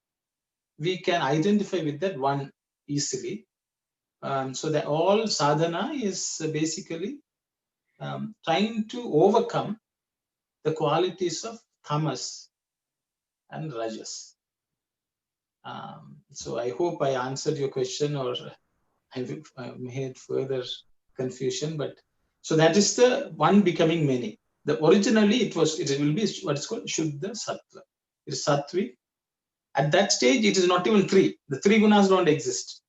we can identify with that one easily. So that all sadhana is basically trying to overcome the qualities of tamas and rajas. So I hope I answered your question, or I made further confusion. But so that is the one becoming many. Originally it will be what is called Shuddha Sattva. It is Sattvic. At that stage, it is not even 3. The 3 gunas don't exist.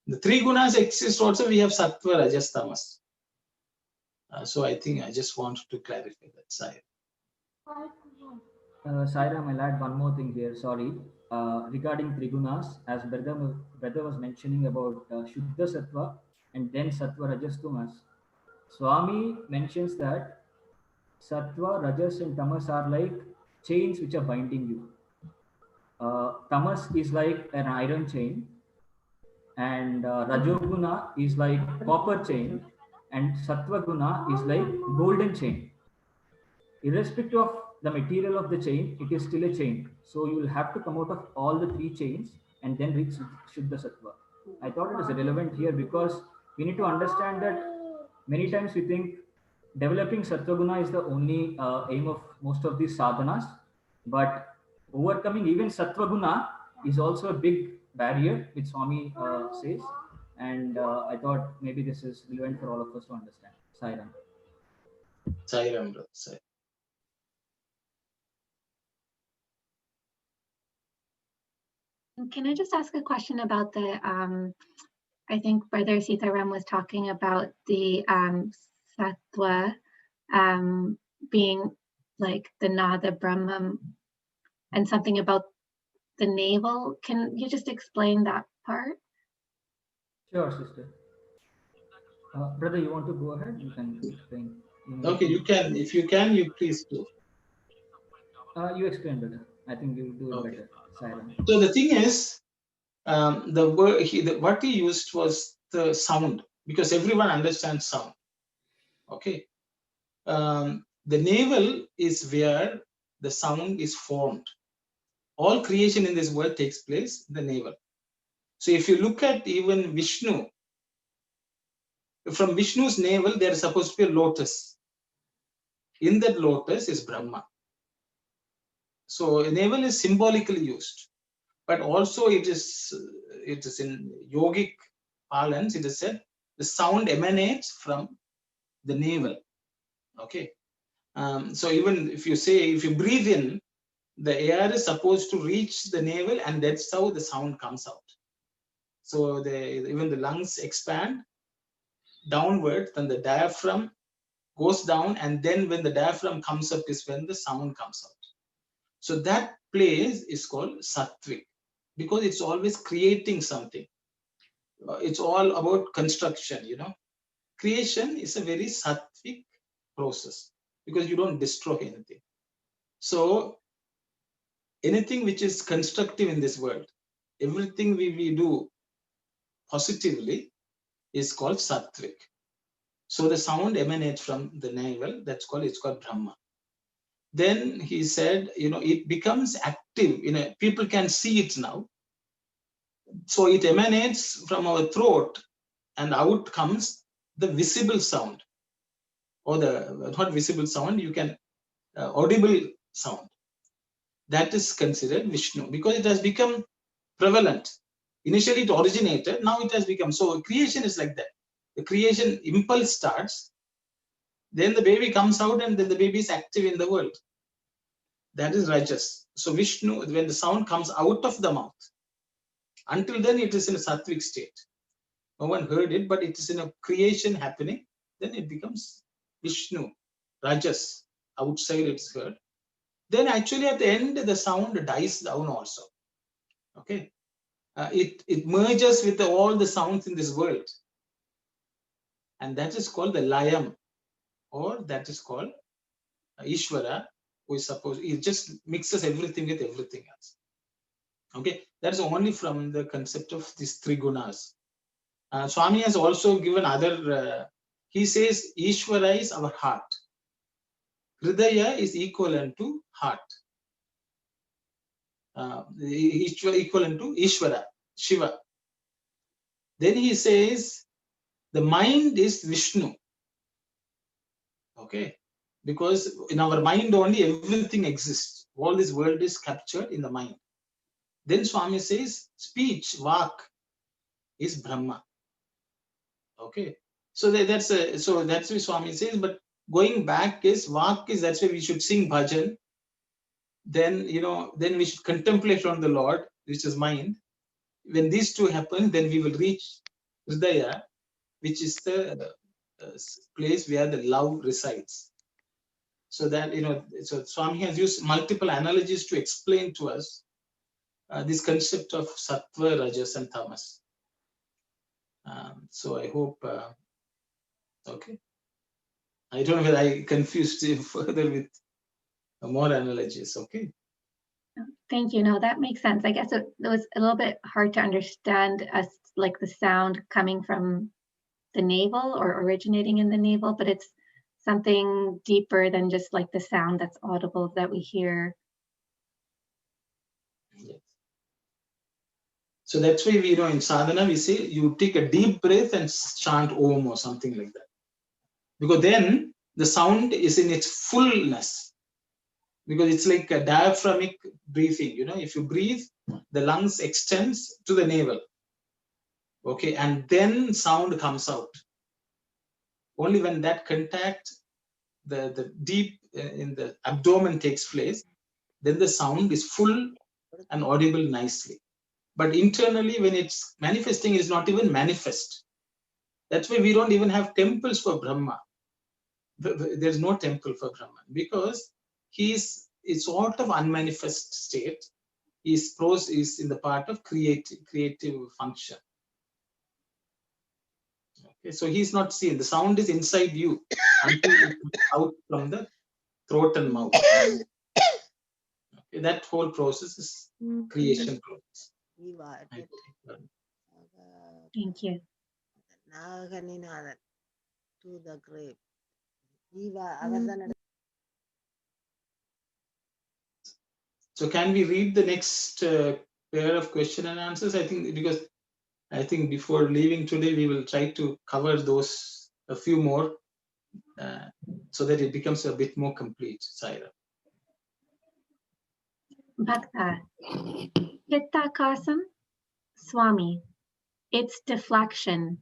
The 3 gunas exist also. We have Sattva, Rajas, Tamas. So I think I just wanted to clarify that side. Sairam, I'll add one more thing here. Sorry. regarding Trigunas, as brother was mentioning about Shuddha Sattva and then Sattva Rajas Tamas, Swami mentions that Sattva, Rajas and Tamas are like chains which are binding you. Tamas is like an iron chain, and Rajoguna is like copper chain, and Sattva Guna is like golden chain. Irrespective of the material of the chain, it is still a chain. So you will have to come out of all the three chains and then reach Shuddha Sattva. I thought it is relevant here because we need to understand that many times we think developing Sattva Guna is the only aim of most of these sadhanas, but overcoming even Sattva Guna is also a big barrier, which Swami says. And I thought maybe this is relevant for all of us to understand. Sairam. Sairam, brother. Sai. Can I just ask a question about the, I think Brother Sitaram was talking about the Sattva being like the Nada Brahman and something about the navel. Can you just explain that part? Sure, sister. Brother, you want to go ahead? You can explain. Okay, you can. If you can, you please do. You explain better. I think you do it better. Siren. So the thing is, the word what he used was the sound, because everyone understands sound. Okay. The navel is where the sound is formed. All creation in this world takes place in the navel. So if you look at even Vishnu, from Vishnu's navel, there is supposed to be a lotus. In that lotus is Brahma. So a navel is symbolically used, but also it is in yogic parlance, it is said the sound emanates from the navel. Okay. So even if you breathe in, the air is supposed to reach the navel, and that's how the sound comes out. So even the lungs expand downward, then the diaphragm goes down, and then when the diaphragm comes up is when the sound comes out. So that place is called sattvic, because it's always creating something. It's all about construction, Creation is a very sattvic process because you don't destroy anything. So anything which is constructive in this world, everything we do positively is called sattvic. So the sound emanates from the navel. It's called Brahma. Then he said, it becomes active. People can see it now. So it emanates from our throat, and out comes the visible sound, or the not visible sound. You can audible sound. That is considered Vishnu because it has become prevalent. Initially, it originated. Now it has become so. Creation is like that. The creation impulse starts. Then the baby comes out, and then the baby is active in the world. That is Rajas. So Vishnu, when the sound comes out of the mouth, until then it is in a sattvic state. No one heard it, but it is in a creation happening. Then it becomes Vishnu, Rajas. Outside it's heard. Then actually at the end, the sound dies down also. Okay. It merges with all the sounds in this world. And that is called the Layam, or that is called Ishvara, who is supposed, it just mixes everything with everything else. Okay, that's only from the concept of these three gunas. Swami has also given other, he says Ishvara is our heart. Hridaya is equivalent to heart. Equivalent to Ishvara, Shiva. Then he says the mind is Vishnu. Okay, because in our mind only everything exists. All this world is captured in the mind. Then Swami says speech, Vak, is Brahma. Okay, so that's what Swami says. But going back is Vak is, that's why we should sing bhajan. Then then we should contemplate on the Lord, which is mind. When these two happen, then we will reach Hridaya, which is the place where the love resides. So that so Swami has used multiple analogies to explain to us this concept of sattva, rajas, and tamas. So I hope, okay. I don't know whether I confused you further with more analogies, okay? Thank you. No, that makes sense. I guess it was a little bit hard to understand us, like the sound coming from the navel or originating in the navel, but it's something deeper than just like the sound that's audible that we hear. Yes. So that's why we know in sadhana we say you take a deep breath and chant Om or something like that. Because then the sound is in its fullness. Because it's like a diaphragmic breathing. You know, if you breathe, the lungs extends to the navel. Okay, and then sound comes out. Only when that contact, the deep in the abdomen takes place, then the sound is full and audible nicely. But internally, when it's manifesting, it's not even manifest. That's why we don't even have temples for Brahma. There's no temple for Brahman because it's sort of unmanifest state. His prose is in the part of creative function. Okay, so he's not seen. The sound is inside you until it comes out from the throat and mouth. Okay, that whole process is creation process. Thank you. To the grave. So can we read the next pair of question and answers? I think because before leaving today, we will try to cover those, a few more, so that it becomes a bit more complete, Saira. Bhakta. Chittakasam, Swami. It's deflection.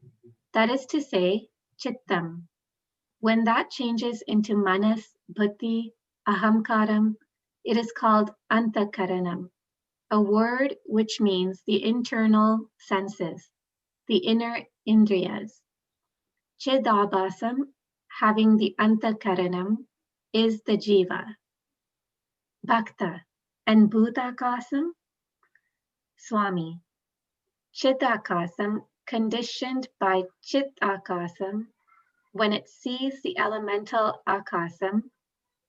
That is to say, chittam. When that changes into manas, buddhi, ahamkaram, it is called antakaranam, a word which means the internal senses, the inner indriyas. Chidabhasam, having the antakaranam, is the jiva. Bhakta. And bhutakasam, Swami. Chidakasam, conditioned by chitakasam, when it sees the elemental akasam,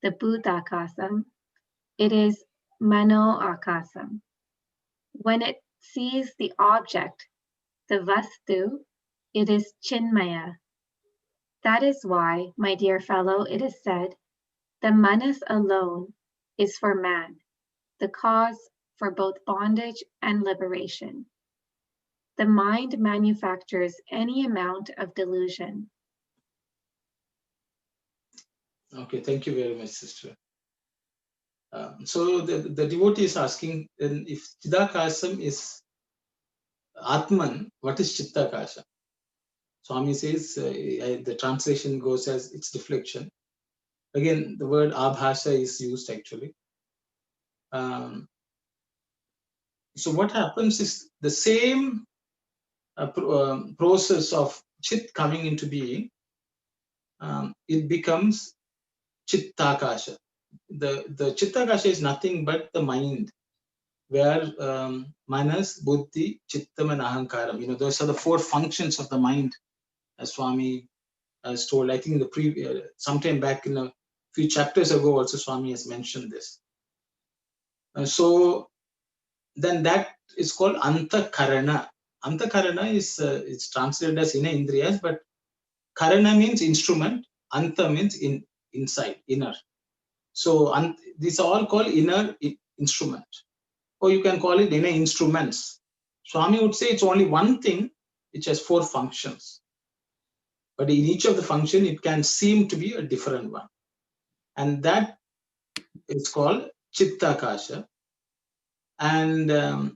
the bhutakasam, it is mano akasam. When it sees the object, the vastu, it is chinmaya. That is why, my dear fellow, it is said, the manas alone is for man, the cause for both bondage and liberation. The mind manufactures any amount of delusion. Okay, thank you very much, sister. So the devotee is asking, then if Chidakasam is Atman, what is Chittakasha? Swami says, the translation goes as it's deflection. Again, the word abhasha is used actually. So what happens is the same process of chit coming into being, it becomes Chittakasha. The Chittakasha is nothing but the mind, where manas, buddhi, chittam, and ahankaram. You know, those are the four functions of the mind, as Swami has told. I think in the previous, sometime back in a few chapters ago, also Swami has mentioned this. So then that is called antakarana. Antakarana is it's translated as inner indriyas, but karana means instrument, anta means inside, inner. So these are all called inner instrument, or you can call it inner instruments. Swami would say it's only one thing which has four functions, but in each of the function it can seem to be a different one, and that is called Chittakasha. And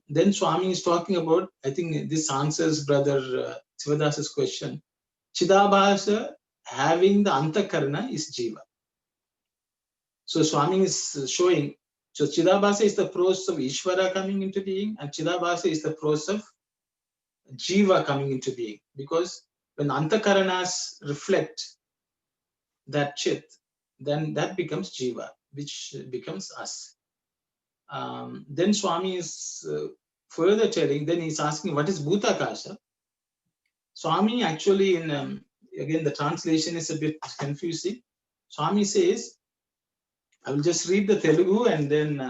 then Swami is talking about, I think this answers brother Sivadas's question. Chidabhasa having the antakarana is jiva. So Swami is showing, so Chidabhasa is the process of Ishvara coming into being, and Chidabhasa is the process of jiva coming into being. Because when antakaranas reflect that chit, then that becomes jiva, which becomes us. Then Swami is further telling, then he's asking, what is Bhutakasha? Swami actually, in again, the translation is a bit confusing. Swami says, I will just read the Telugu and then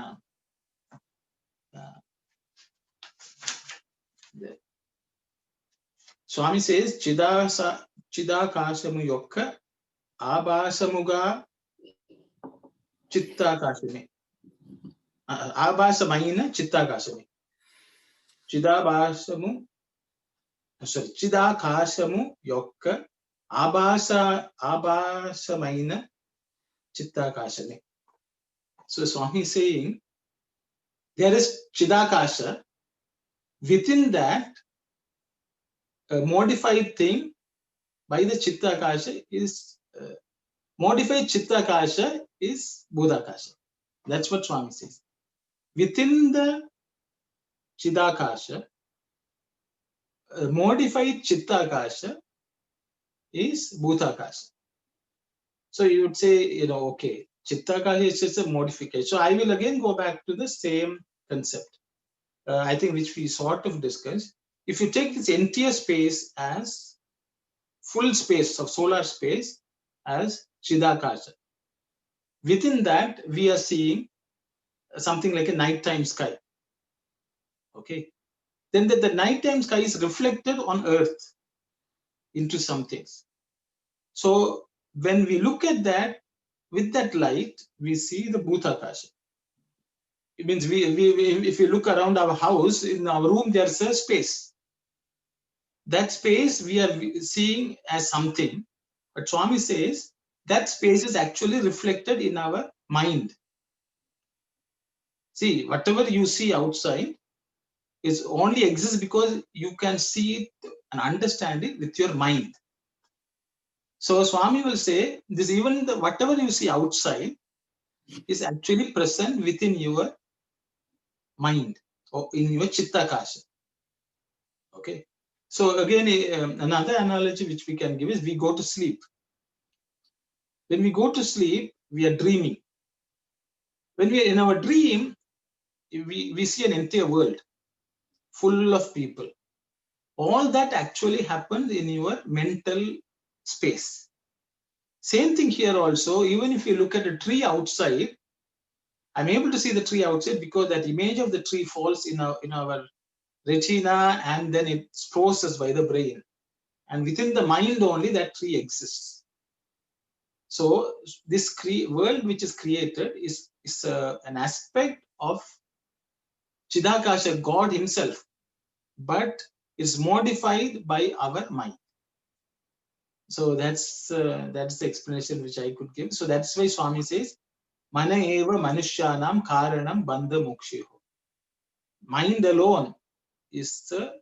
Swami says, Chidakashamu yokka abhasamuga chittakashame. Abhasamaina chittakashame. Chidakashamu yokka abhasamaina chittakashame. So Swami is saying, there is Chidakasha. Within that, a modified thing by the Chittakasha is modified Chittakasha is Bhudakasha. That's what Swami says. Within the Chidakasha, modified Chittakasha is Bhutakasha. So you would say, okay, Chittakasha is just a modification. So I will again go back to the same concept, I think, which we sort of discussed. If you take this entire space as full space of solar space as Chidakasha, within that we are seeing something like a nighttime sky. Okay, then the nighttime sky is reflected on Earth into some things. So when we look at that, with that light, we see the Bhutakasha. It means if we look around our house, in our room, there's a space. That space we are seeing as something, but Swami says that space is actually reflected in our mind. See, whatever you see outside is only exists because you can see it and understand it with your mind. So Swami will say this, even whatever you see outside is actually present within your mind or in your Chittakasha. Okay. So again, another analogy which we can give is we go to sleep. When we go to sleep, we are dreaming. When we are in our dream, we see an entire world full of people. All that actually happened in your mental space. Same thing here also. Even if you look at a tree outside, I'm able to see the tree outside because that image of the tree falls in our retina, and then it's processed by the brain. And within the mind only that tree exists. So this world which is created is an aspect of Chidakasha, God himself, but is modified by our mind. So that's the explanation which I could give. So that's why Swami says, Mana eva manushyanam karanam bandha moksheho. Mind alone is the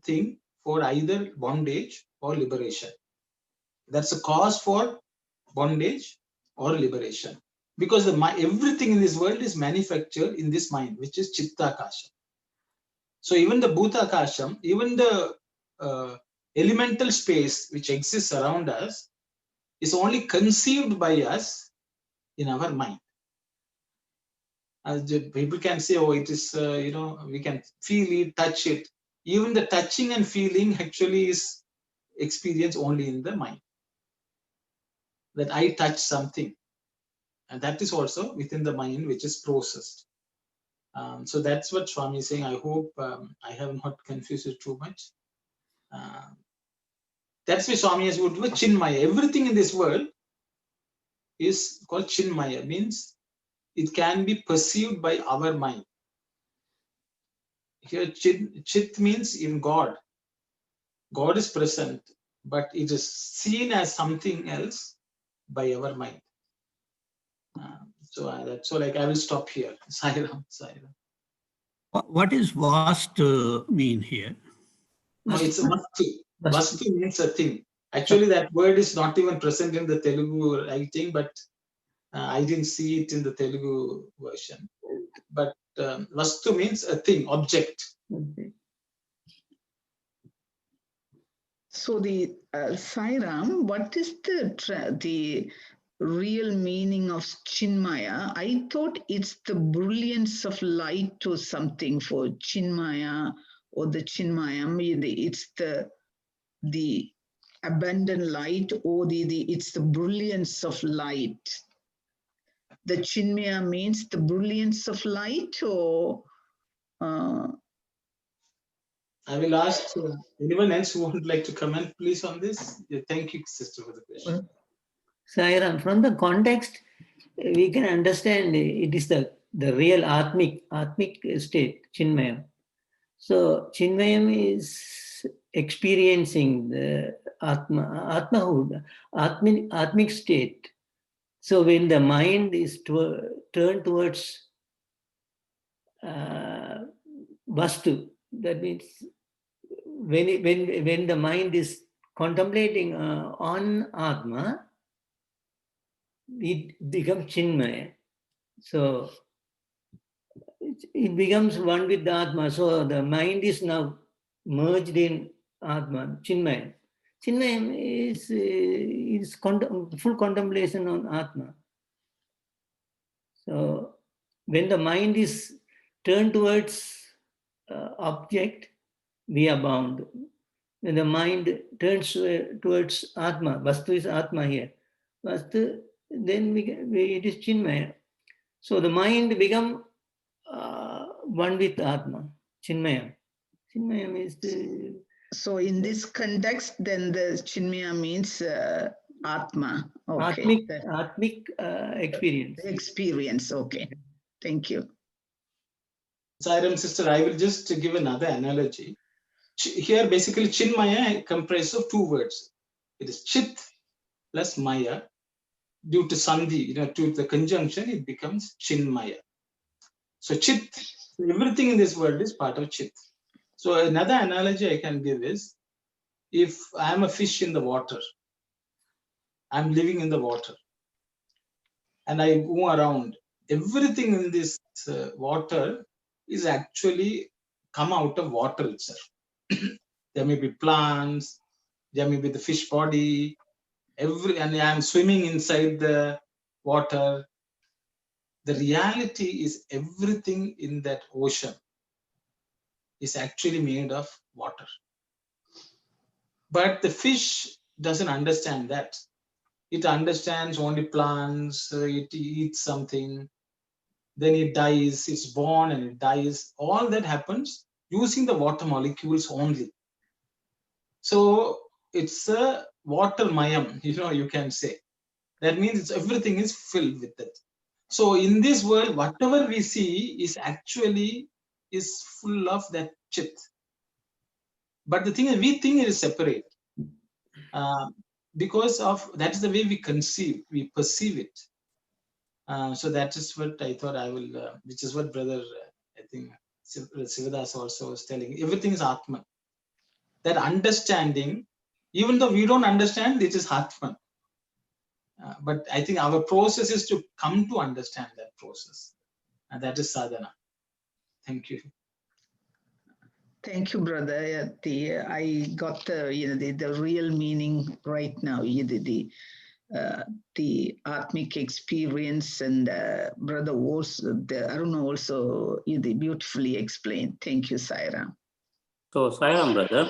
thing for either bondage or liberation. That's a cause for bondage or liberation. Because everything in this world is manufactured in this mind, which is Chittakasha. So even the Bhutakasham, even the elemental space which exists around us is only conceived by us in our mind. As people can say, oh, it is, we can feel it, touch it. Even the touching and feeling actually is experienced only in the mind. That I touch something. And that is also within the mind, which is processed. So that's what Swami is saying. I hope I have not confused it too much. That's why Swami has would do a Chinmaya. Everything in this world is called Chinmaya, means it can be perceived by our mind. Here, Chit means in God. God is present, but it is seen as something else by our mind. So that's all. Like, I will stop here. Sairam. What is vastu mean here? No, it's a vastu. Vastu means a thing. Actually, that word is not even present in the Telugu writing, but I didn't see it in the Telugu version. But vastu means a thing, object. So the Sairam, what is the real meaning of Chinmaya. I thought it's the brilliance of light or something for Chinmaya or the Chinmayam. It's the abundant light, or it's the brilliance of light. The Chinmaya means the brilliance of light, or I will ask anyone else who would like to comment, please, on this. Yeah, thank you, sister, for the question. Sairam, from the context, we can understand it is the real Atmic state, Chinmayam. So Chinmayam is experiencing the Atmahood, Atmic state. So when the mind is turned towards Vastu, that means when the mind is contemplating on Atma, it becomes Chinmaya. So it becomes one with the Atma. So the mind is now merged in Atma, Chinmaya. Chinmaya is full contemplation on Atma. So when the mind is turned towards object, we are bound. When the mind turns towards Atma, Vastu is Atma here. Vastu, then it is Chinmaya. So the mind become one with Atma, Chinmaya. Chinmaya is the... So in this context, then the Chinmaya means Atma. Okay. Atmic experience. Experience, okay. Thank you. Sairam, sister, I will just give another analogy. Here, basically, Chinmaya comprises of two words. It is Chit plus Maya. Due to Sandhi, to the conjunction, it becomes Chinmaya. So Chit, everything in this world is part of Chit. So another analogy I can give is, if I am a fish in the water, I'm living in the water, and I move around, everything in this water is actually come out of water itself. There may be plants, there may be the fish body, and I'm swimming inside the water. The reality is everything in that ocean is actually made of water. But the fish doesn't understand that. It understands only plants, it eats something, then it dies, it's born and it dies. All that happens using the water molecules only. So it's a water mayam, you can say. That means everything is filled with it. So in this world, whatever we see is actually is full of that chit. But the thing is, we think it is separate. Because of that's the way we perceive it. So that is what I thought I will, which is what brother, I think, Sivadas also was telling. Everything is Atman. That understanding, even though we don't understand, it is Atman. But I think our process is to come to understand that process. And that is sadhana. Thank you. Thank you, brother. I got the real meaning right now. The Atmic experience, and brother Arun also beautifully explained. Thank you, Saira. So Sairam, brother.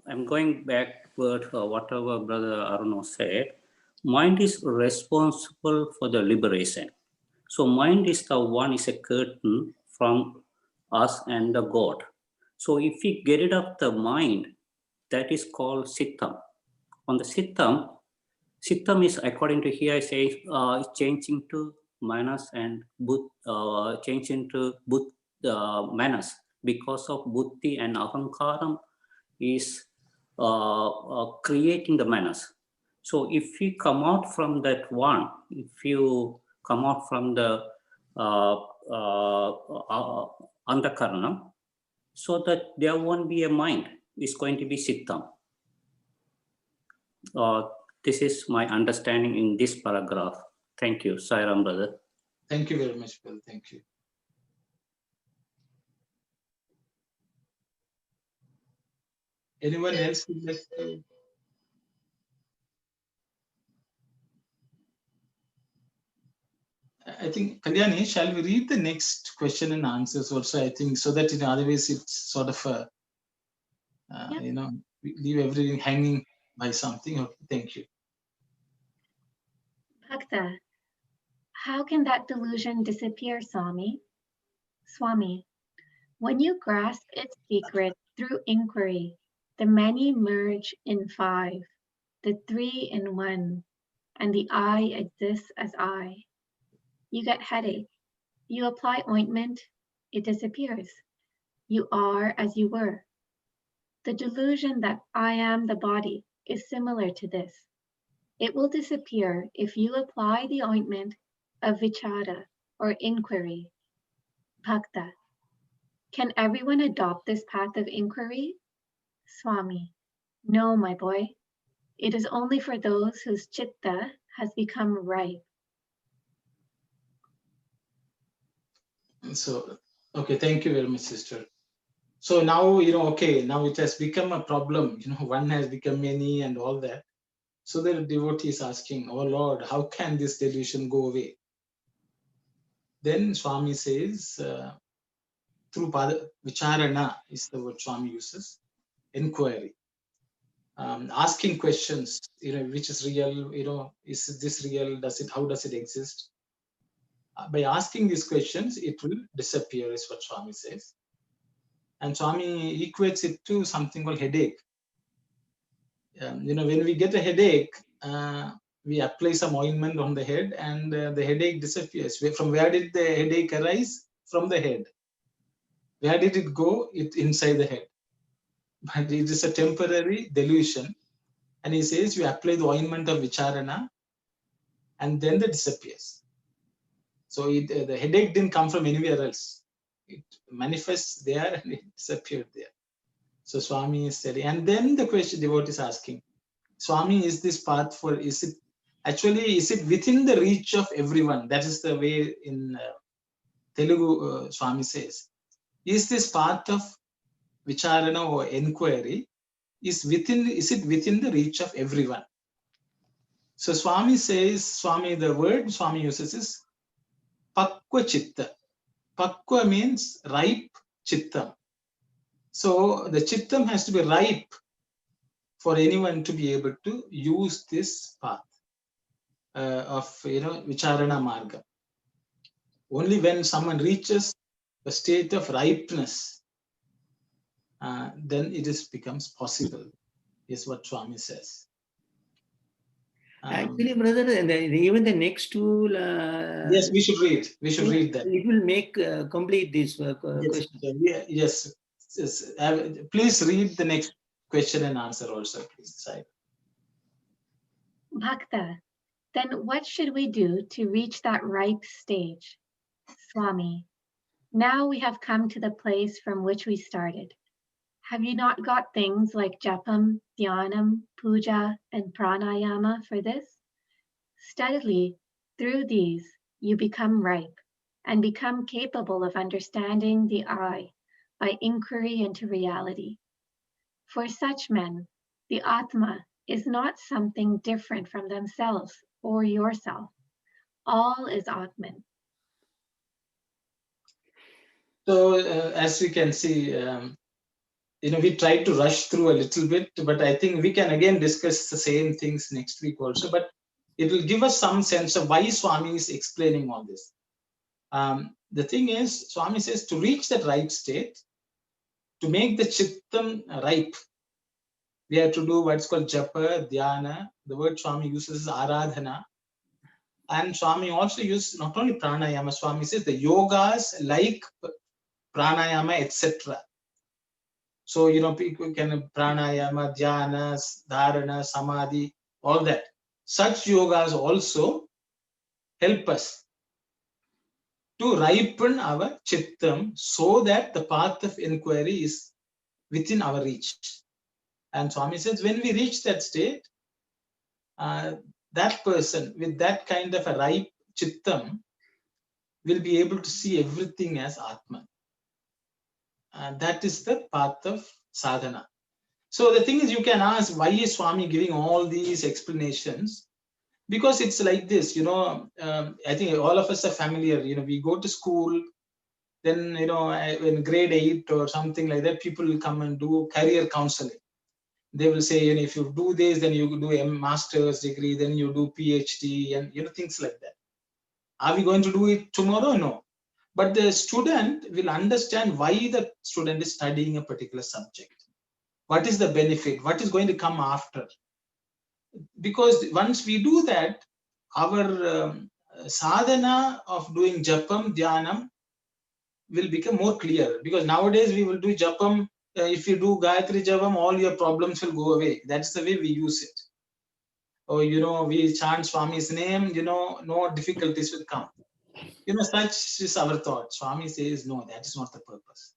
I'm going backward. Whatever brother Arun said. Mind is responsible for the liberation. So mind is the one is a curtain from us and the God. So if we get rid of the mind, that is called sittam. On the sittam is, according to here, I say, changing to manas and changing to manas, because of buddhi and ahankaram is creating the manas. So if we come out from that one, if you come out from the antakarana, so that there won't be a mind, it's going to be sittam. This is my understanding in this paragraph. Thank you, Sairam, brother. Thank you very much, brother. Thank you. Anyone else would like to? I think, Kalyani, shall we read the next question and answers also? I think so that otherwise it's sort of a, we leave everything hanging by something. Okay, thank you. Bhakta, how can that delusion disappear, Swami? Swami, when you grasp its secret through inquiry, the many merge in five, the three in one, and the I exists as I. You get headache. You apply ointment, it disappears. You are as you were. The delusion that I am the body is similar to this. It will disappear if you apply the ointment of vichara or inquiry. Bhakta, can everyone adopt this path of inquiry? Swami, no, my boy. It is only for those whose chitta has become ripe. So, okay, thank you very much, sister. So now, okay, now it has become a problem, one has become many and all that. So the devotee is asking, oh Lord, how can this delusion go away? Then Swami says, through vicharana is the word Swami uses, inquiry, asking questions, which is real, is this real? How does it exist? By asking these questions, it will disappear, is what Swami says. And Swami equates it to something called headache. When we get a headache, we apply some ointment on the head and the headache disappears. From where did the headache arise? From the head. Where did it go? It inside the head. But it is a temporary delusion. And he says we apply the ointment of vicharana and then it disappears. So the headache didn't come from anywhere else. It manifests there and it disappeared there. So Swami is telling. And then the question devotee is asking, Swami, is this path is it within the reach of everyone? That is the way in Telugu Swami says. Is this path of vicharana or inquiry, is it within the reach of everyone? So Swami says, the word Swami uses is pakwa chitta. Pakwa means ripe chittam. So the chittam has to be ripe for anyone to be able to use this path of vicharana marga. Only when someone reaches a state of ripeness, then it becomes possible, is what Swami says. Actually, brother, even the next two. Yes, we should read. We should read that. It will make complete this question. Yes. Please read the next question and answer also, please. Bhakta, then what should we do to reach that ripe stage? Swami, now we have come to the place from which we started. Have you not got things like japam, dhyanam, puja, and pranayama for this? Steadily, through these, you become ripe and become capable of understanding the I by inquiry into reality. For such men, the Atma is not something different from themselves or yourself. All is Atman. So as we can see, we tried to rush through a little bit, but I think we can again discuss the same things next week also. But it will give us some sense of why Swami is explaining all this. The thing is, Swami says to reach that right state, to make the chittam ripe, we have to do what's called japa, dhyana. The word Swami uses is aradhana. And Swami also uses not only pranayama, Swami says the yogas like pranayama, etc. So, people can pranayama, dhyana, dharana, samadhi, all that. Such yogas also help us to ripen our chittam so that the path of inquiry is within our reach. And Swami says, when we reach that state, that person with that kind of a ripe chittam will be able to see everything as Atman. That is the path of sadhana. So the thing is, you can ask, why is Swami giving all these explanations? Because it's like this, I think all of us are familiar. We go to school, then, in grade 8 or something like that, people will come and do career counseling. They will say, if you do this, then you do a master's degree, then you do PhD, and things like that. Are we going to do it tomorrow? No. But the student will understand why the student is studying a particular subject. What is the benefit? What is going to come after? Because once we do that, our sadhana of doing japam, dhyanam will become more clear. Because nowadays we will do japam. If you do Gayatri Japam, all your problems will go away. That's the way we use it. Or, we chant Swami's name, no difficulties will come. Such is our thought. Swami says, no, that is not the purpose.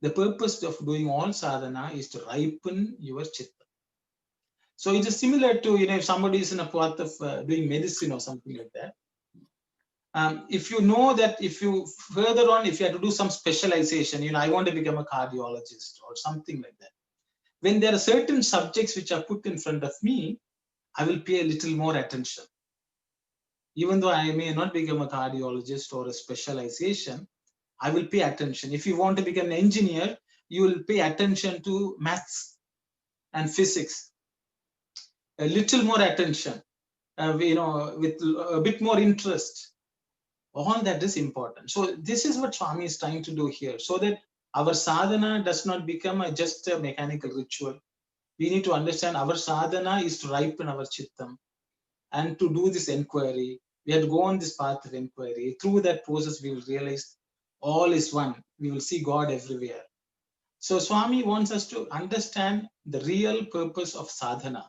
The purpose of doing all sadhana is to ripen your chitta. So it is similar to, if somebody is in a path of doing medicine or something like that. If you know that if you further on, if you have to do some specialization, I want to become a cardiologist or something like that. When there are certain subjects which are put in front of me, I will pay a little more attention. Even though I may not become a cardiologist or a specialization, I will pay attention. If you want to become an engineer, you will pay attention to maths and physics. A little more attention, with a bit more interest. All that is important. So this is what Swami is trying to do here, so that our sadhana does not become just a mechanical ritual. We need to understand our sadhana is to ripen our chittam. And to do this inquiry, we have to go on this path of inquiry. Through that process, we will realize all is one. We will see God everywhere. So Swami wants us to understand the real purpose of sadhana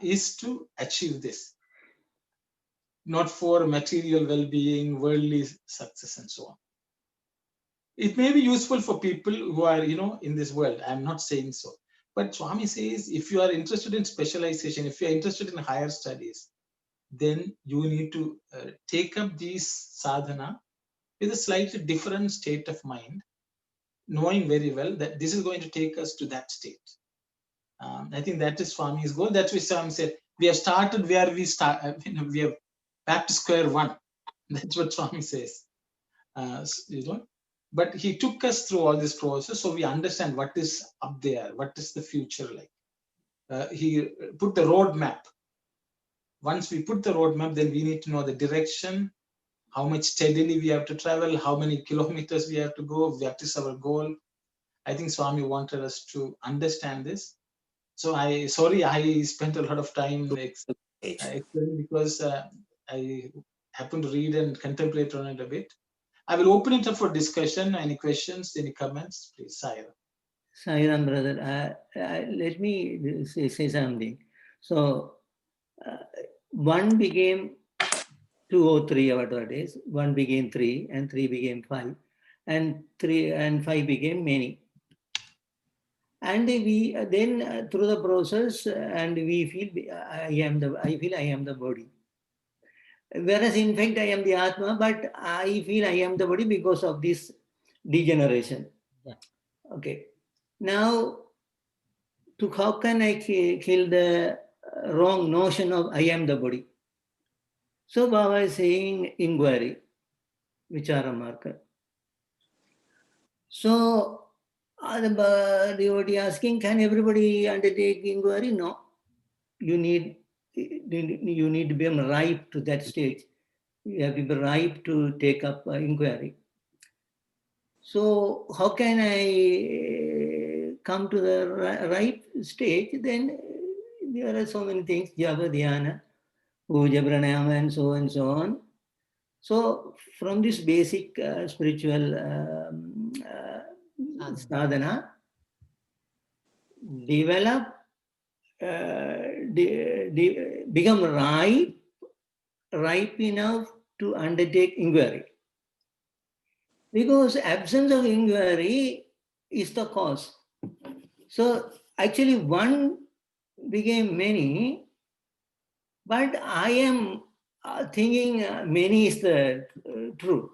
is to achieve this. Not for material well-being, worldly success, and so on. It may be useful for people who are, in this world. I'm not saying so. But Swami says, if you are interested in specialization, if you are interested in higher studies, then you need to take up these sadhana with a slightly different state of mind, knowing very well that this is going to take us to that state. I think that is Swami's goal. That's why Swami said, we have started where we start, we have back to square one. That's what Swami says. But he took us through all this process, so we understand what is up there, what is the future like. He put the roadmap. Once we put the roadmap, then we need to know the direction, how much steadily we have to travel, how many kilometers we have to go, what is our goal. I think Swami wanted us to understand this. So I spent a lot of time explaining because I happened to read and contemplate on it a bit. I will open it up for discussion. Any questions, any comments, please, Saira. Sairam, brother, let me say something. So, 1 became 2 or 3, whatever it is. 1 became 3, and 3 became 5, and 3 and 5 became many. And we then through the process, and we feel I feel I am the body. Whereas in fact I am the Atma, but I feel I am the body because of this degeneration. Yeah. Okay. Now, how can I kill the wrong notion of I am the body? So Baba is saying inquiry, vichara marker. So the devotee asking, can everybody undertake inquiry? No. You need to be ripe to that stage. You have to be ripe to take up inquiry. So how can I come to the ripe stage? Then there are so many things, japa, dhyana, puja, pranayama, and so on. So from this basic spiritual sadhana, develop, become ripe enough to undertake inquiry. Because absence of inquiry is the cause. So actually 1 became many, but I am thinking many is the true.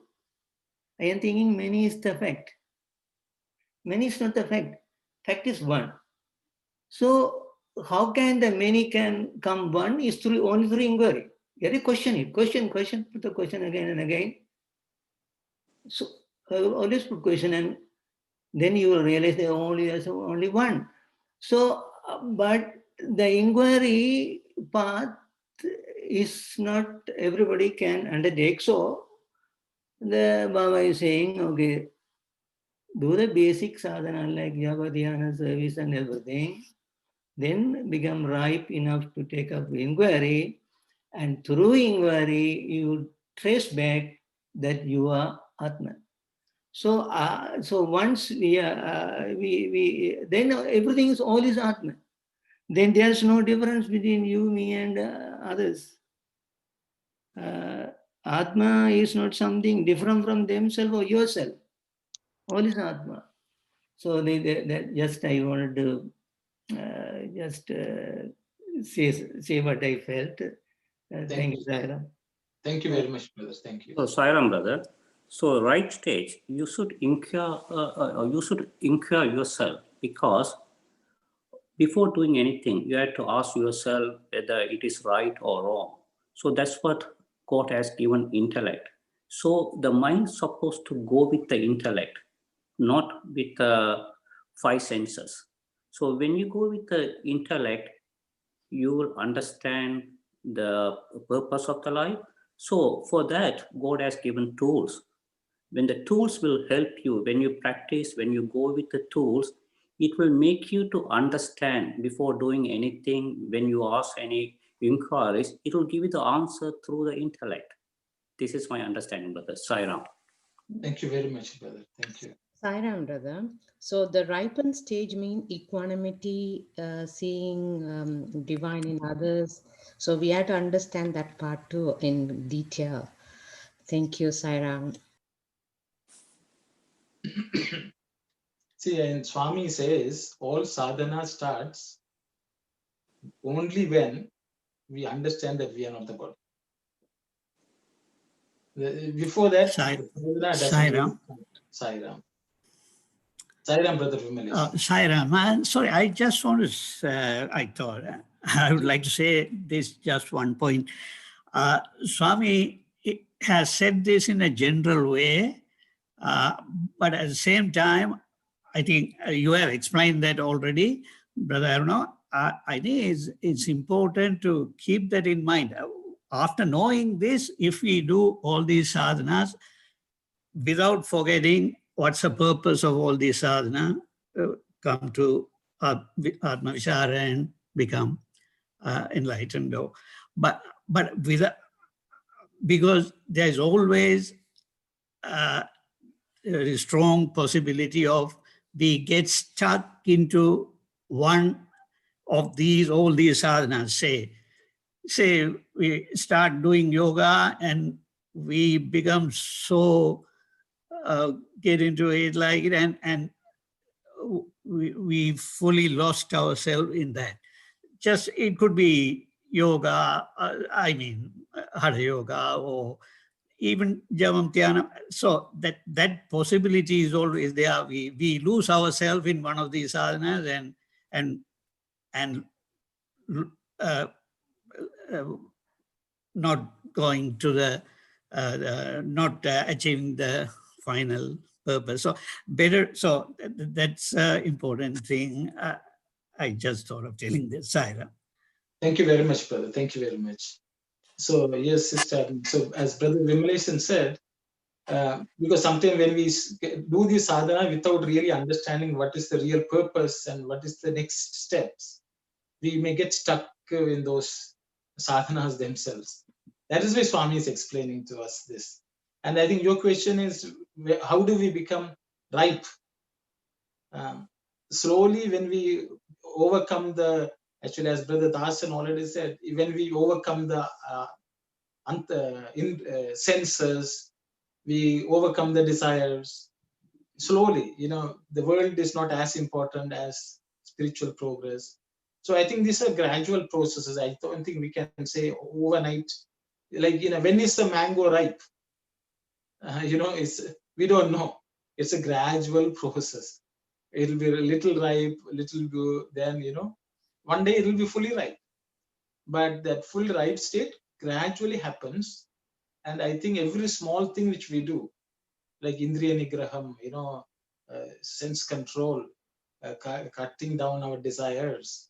I am thinking many is the fact. Many is not the fact. Fact is 1. So how can the many can come one is through only through inquiry. You have to question it, question, put the question again and again. So always put question, and then you will realize there there's only one. So, but the inquiry path is not everybody can undertake. So the Baba is saying, okay, do the basic sadhana like japa, dhyana, service and everything, then become ripe enough to take up inquiry, and through inquiry you trace back that you are Atman. So, so once we then everything is all is Atman. Then there's no difference between you, me, and others. Atma is not something different from themselves or yourself. All is Atma. So that just I wanted to just say what I felt. Thank you, Sairam. Thank you very much, brothers. Thank you. So, Sairam, brother. So, right stage, you should inquire yourself, because before doing anything, you have to ask yourself whether it is right or wrong. So that's what God has given intellect. So the mind is supposed to go with the intellect, not with the five senses. So when you go with the intellect, you will understand the purpose of the life. So for that, God has given tools. When the tools will help you, when you practice, when you go with the tools, it will make you to understand before doing anything. When you ask any inquiries, it will give you the answer through the intellect. This is my understanding, brother. Sairam. Thank you very much, brother. Thank you. Sairam, brother. So the ripened stage means equanimity, seeing divine in others. So we have to understand that part too in detail. Thank you, Sairam. See, and Swami says all sadhana starts only when we understand that we are not the body. Before that, Sairam. Sairam. Sairam, brother Vimalesh. Sairam, sorry, I just want to, I thought, I would like to say this just one point. Swami has said this in a general way, but at the same time, I think you have explained that already, Brother Aruna. I think it's important to keep that in mind. After knowing this, if we do all these sadhanas without forgetting what's the purpose of all these sadhana, come to Atma Vichara and become enlightened. But with because there's always a strong possibility of we get stuck into one of these, all these sadhanas. Say we start doing yoga and we become so get into it like it, and we fully lost ourselves in that. Just it could be yoga, Hatha yoga, or even Javam Dhyana. So that possibility is always there. We lose ourselves in one of these sadhanas and not going to the not achieving the final purpose. So better. So that's an important thing. I just thought of telling this, Saira. Thank you very much, brother. Thank you very much. So yes, sister. So as Brother Vimalesh said, because sometimes when we do this sadhana without really understanding what is the real purpose and what is the next steps, we may get stuck in those sadhanas themselves. That is why Swami is explaining to us this. And I think your question is, how do we become ripe? Slowly, when we overcome the, actually as Brother Dasan already said, when we overcome the senses, we overcome the desires. Slowly, the world is not as important as spiritual progress. So I think these are gradual processes. I don't think we can say overnight, like, when is the mango ripe? We don't know. It's a gradual process. It'll be a little ripe, little good, then, one day it will be fully right. But that full right state gradually happens. And I think every small thing which we do, like Indriya Nigraham, sense control, cutting down our desires,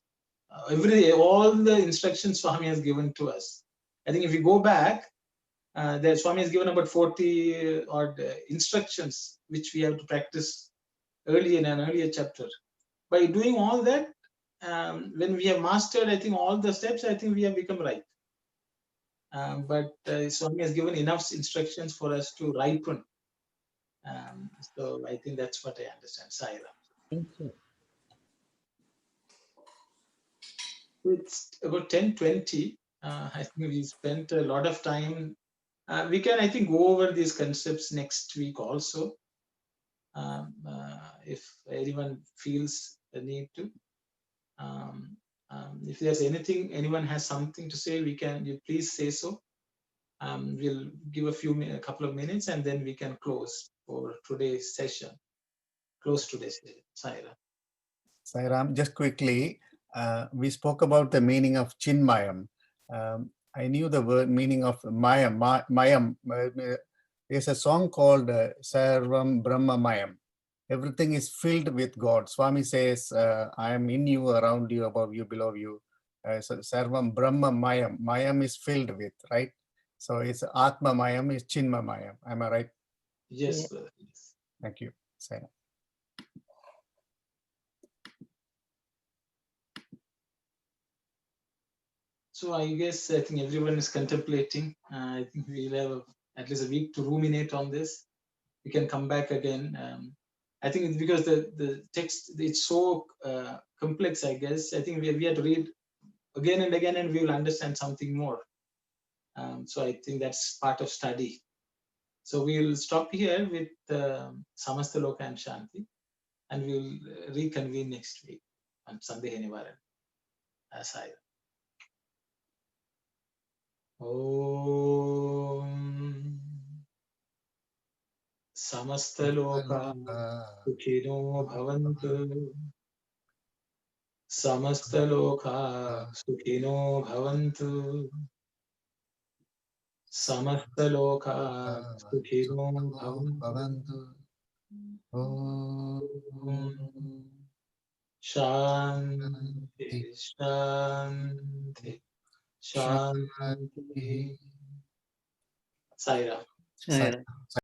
all the instructions Swami has given to us. I think if you go back, the Swami has given about 40 odd instructions which we have to practice early in an earlier chapter. By doing all that, when we have mastered, I think all the steps, I think we have become right. But Swami has given enough instructions for us to ripen. So I think that's what I understand. Sai Ram. Thank you. It's about 10:20. I think we spent a lot of time. We can, I think, go over these concepts next week also. If anyone feels the need to. If there's anything, anyone has something to say, you please say so. We'll give a couple of minutes and then we can close for today's session. Close today's session. Sai Ram. Sai Ram, just quickly, we spoke about the meaning of Chinmayam. I knew the word meaning of Mayam. Mayam. There's a song called Sarvam Brahma Mayam. Everything is filled with God. Swami says, I am in you, around you, above you, below you. So Sarvam Brahma Mayam. Mayam is filled with, right? So it's Atma Mayam is Chinma Mayam. Am I right? Yes. Yeah. Yes. Thank you. Sai Ram. So I think everyone is contemplating. I think we'll have at least a week to ruminate on this. We can come back again. I think it's because the text, it's so complex, I guess. I think we have to read again and again and we will understand something more. So I think that's part of study. So we'll stop here with Samasta Loka and Shanti and we'll reconvene next week on Sandeha Nivarini. Sai Ram. Om Samastaloka Sukhino Bhavantu. Samastaloka Sukhino Bhavantu. Samastaloka Sukhino Bhavantu. Shanti, Shanti, Shanti. Sai Ram. Sai Ram.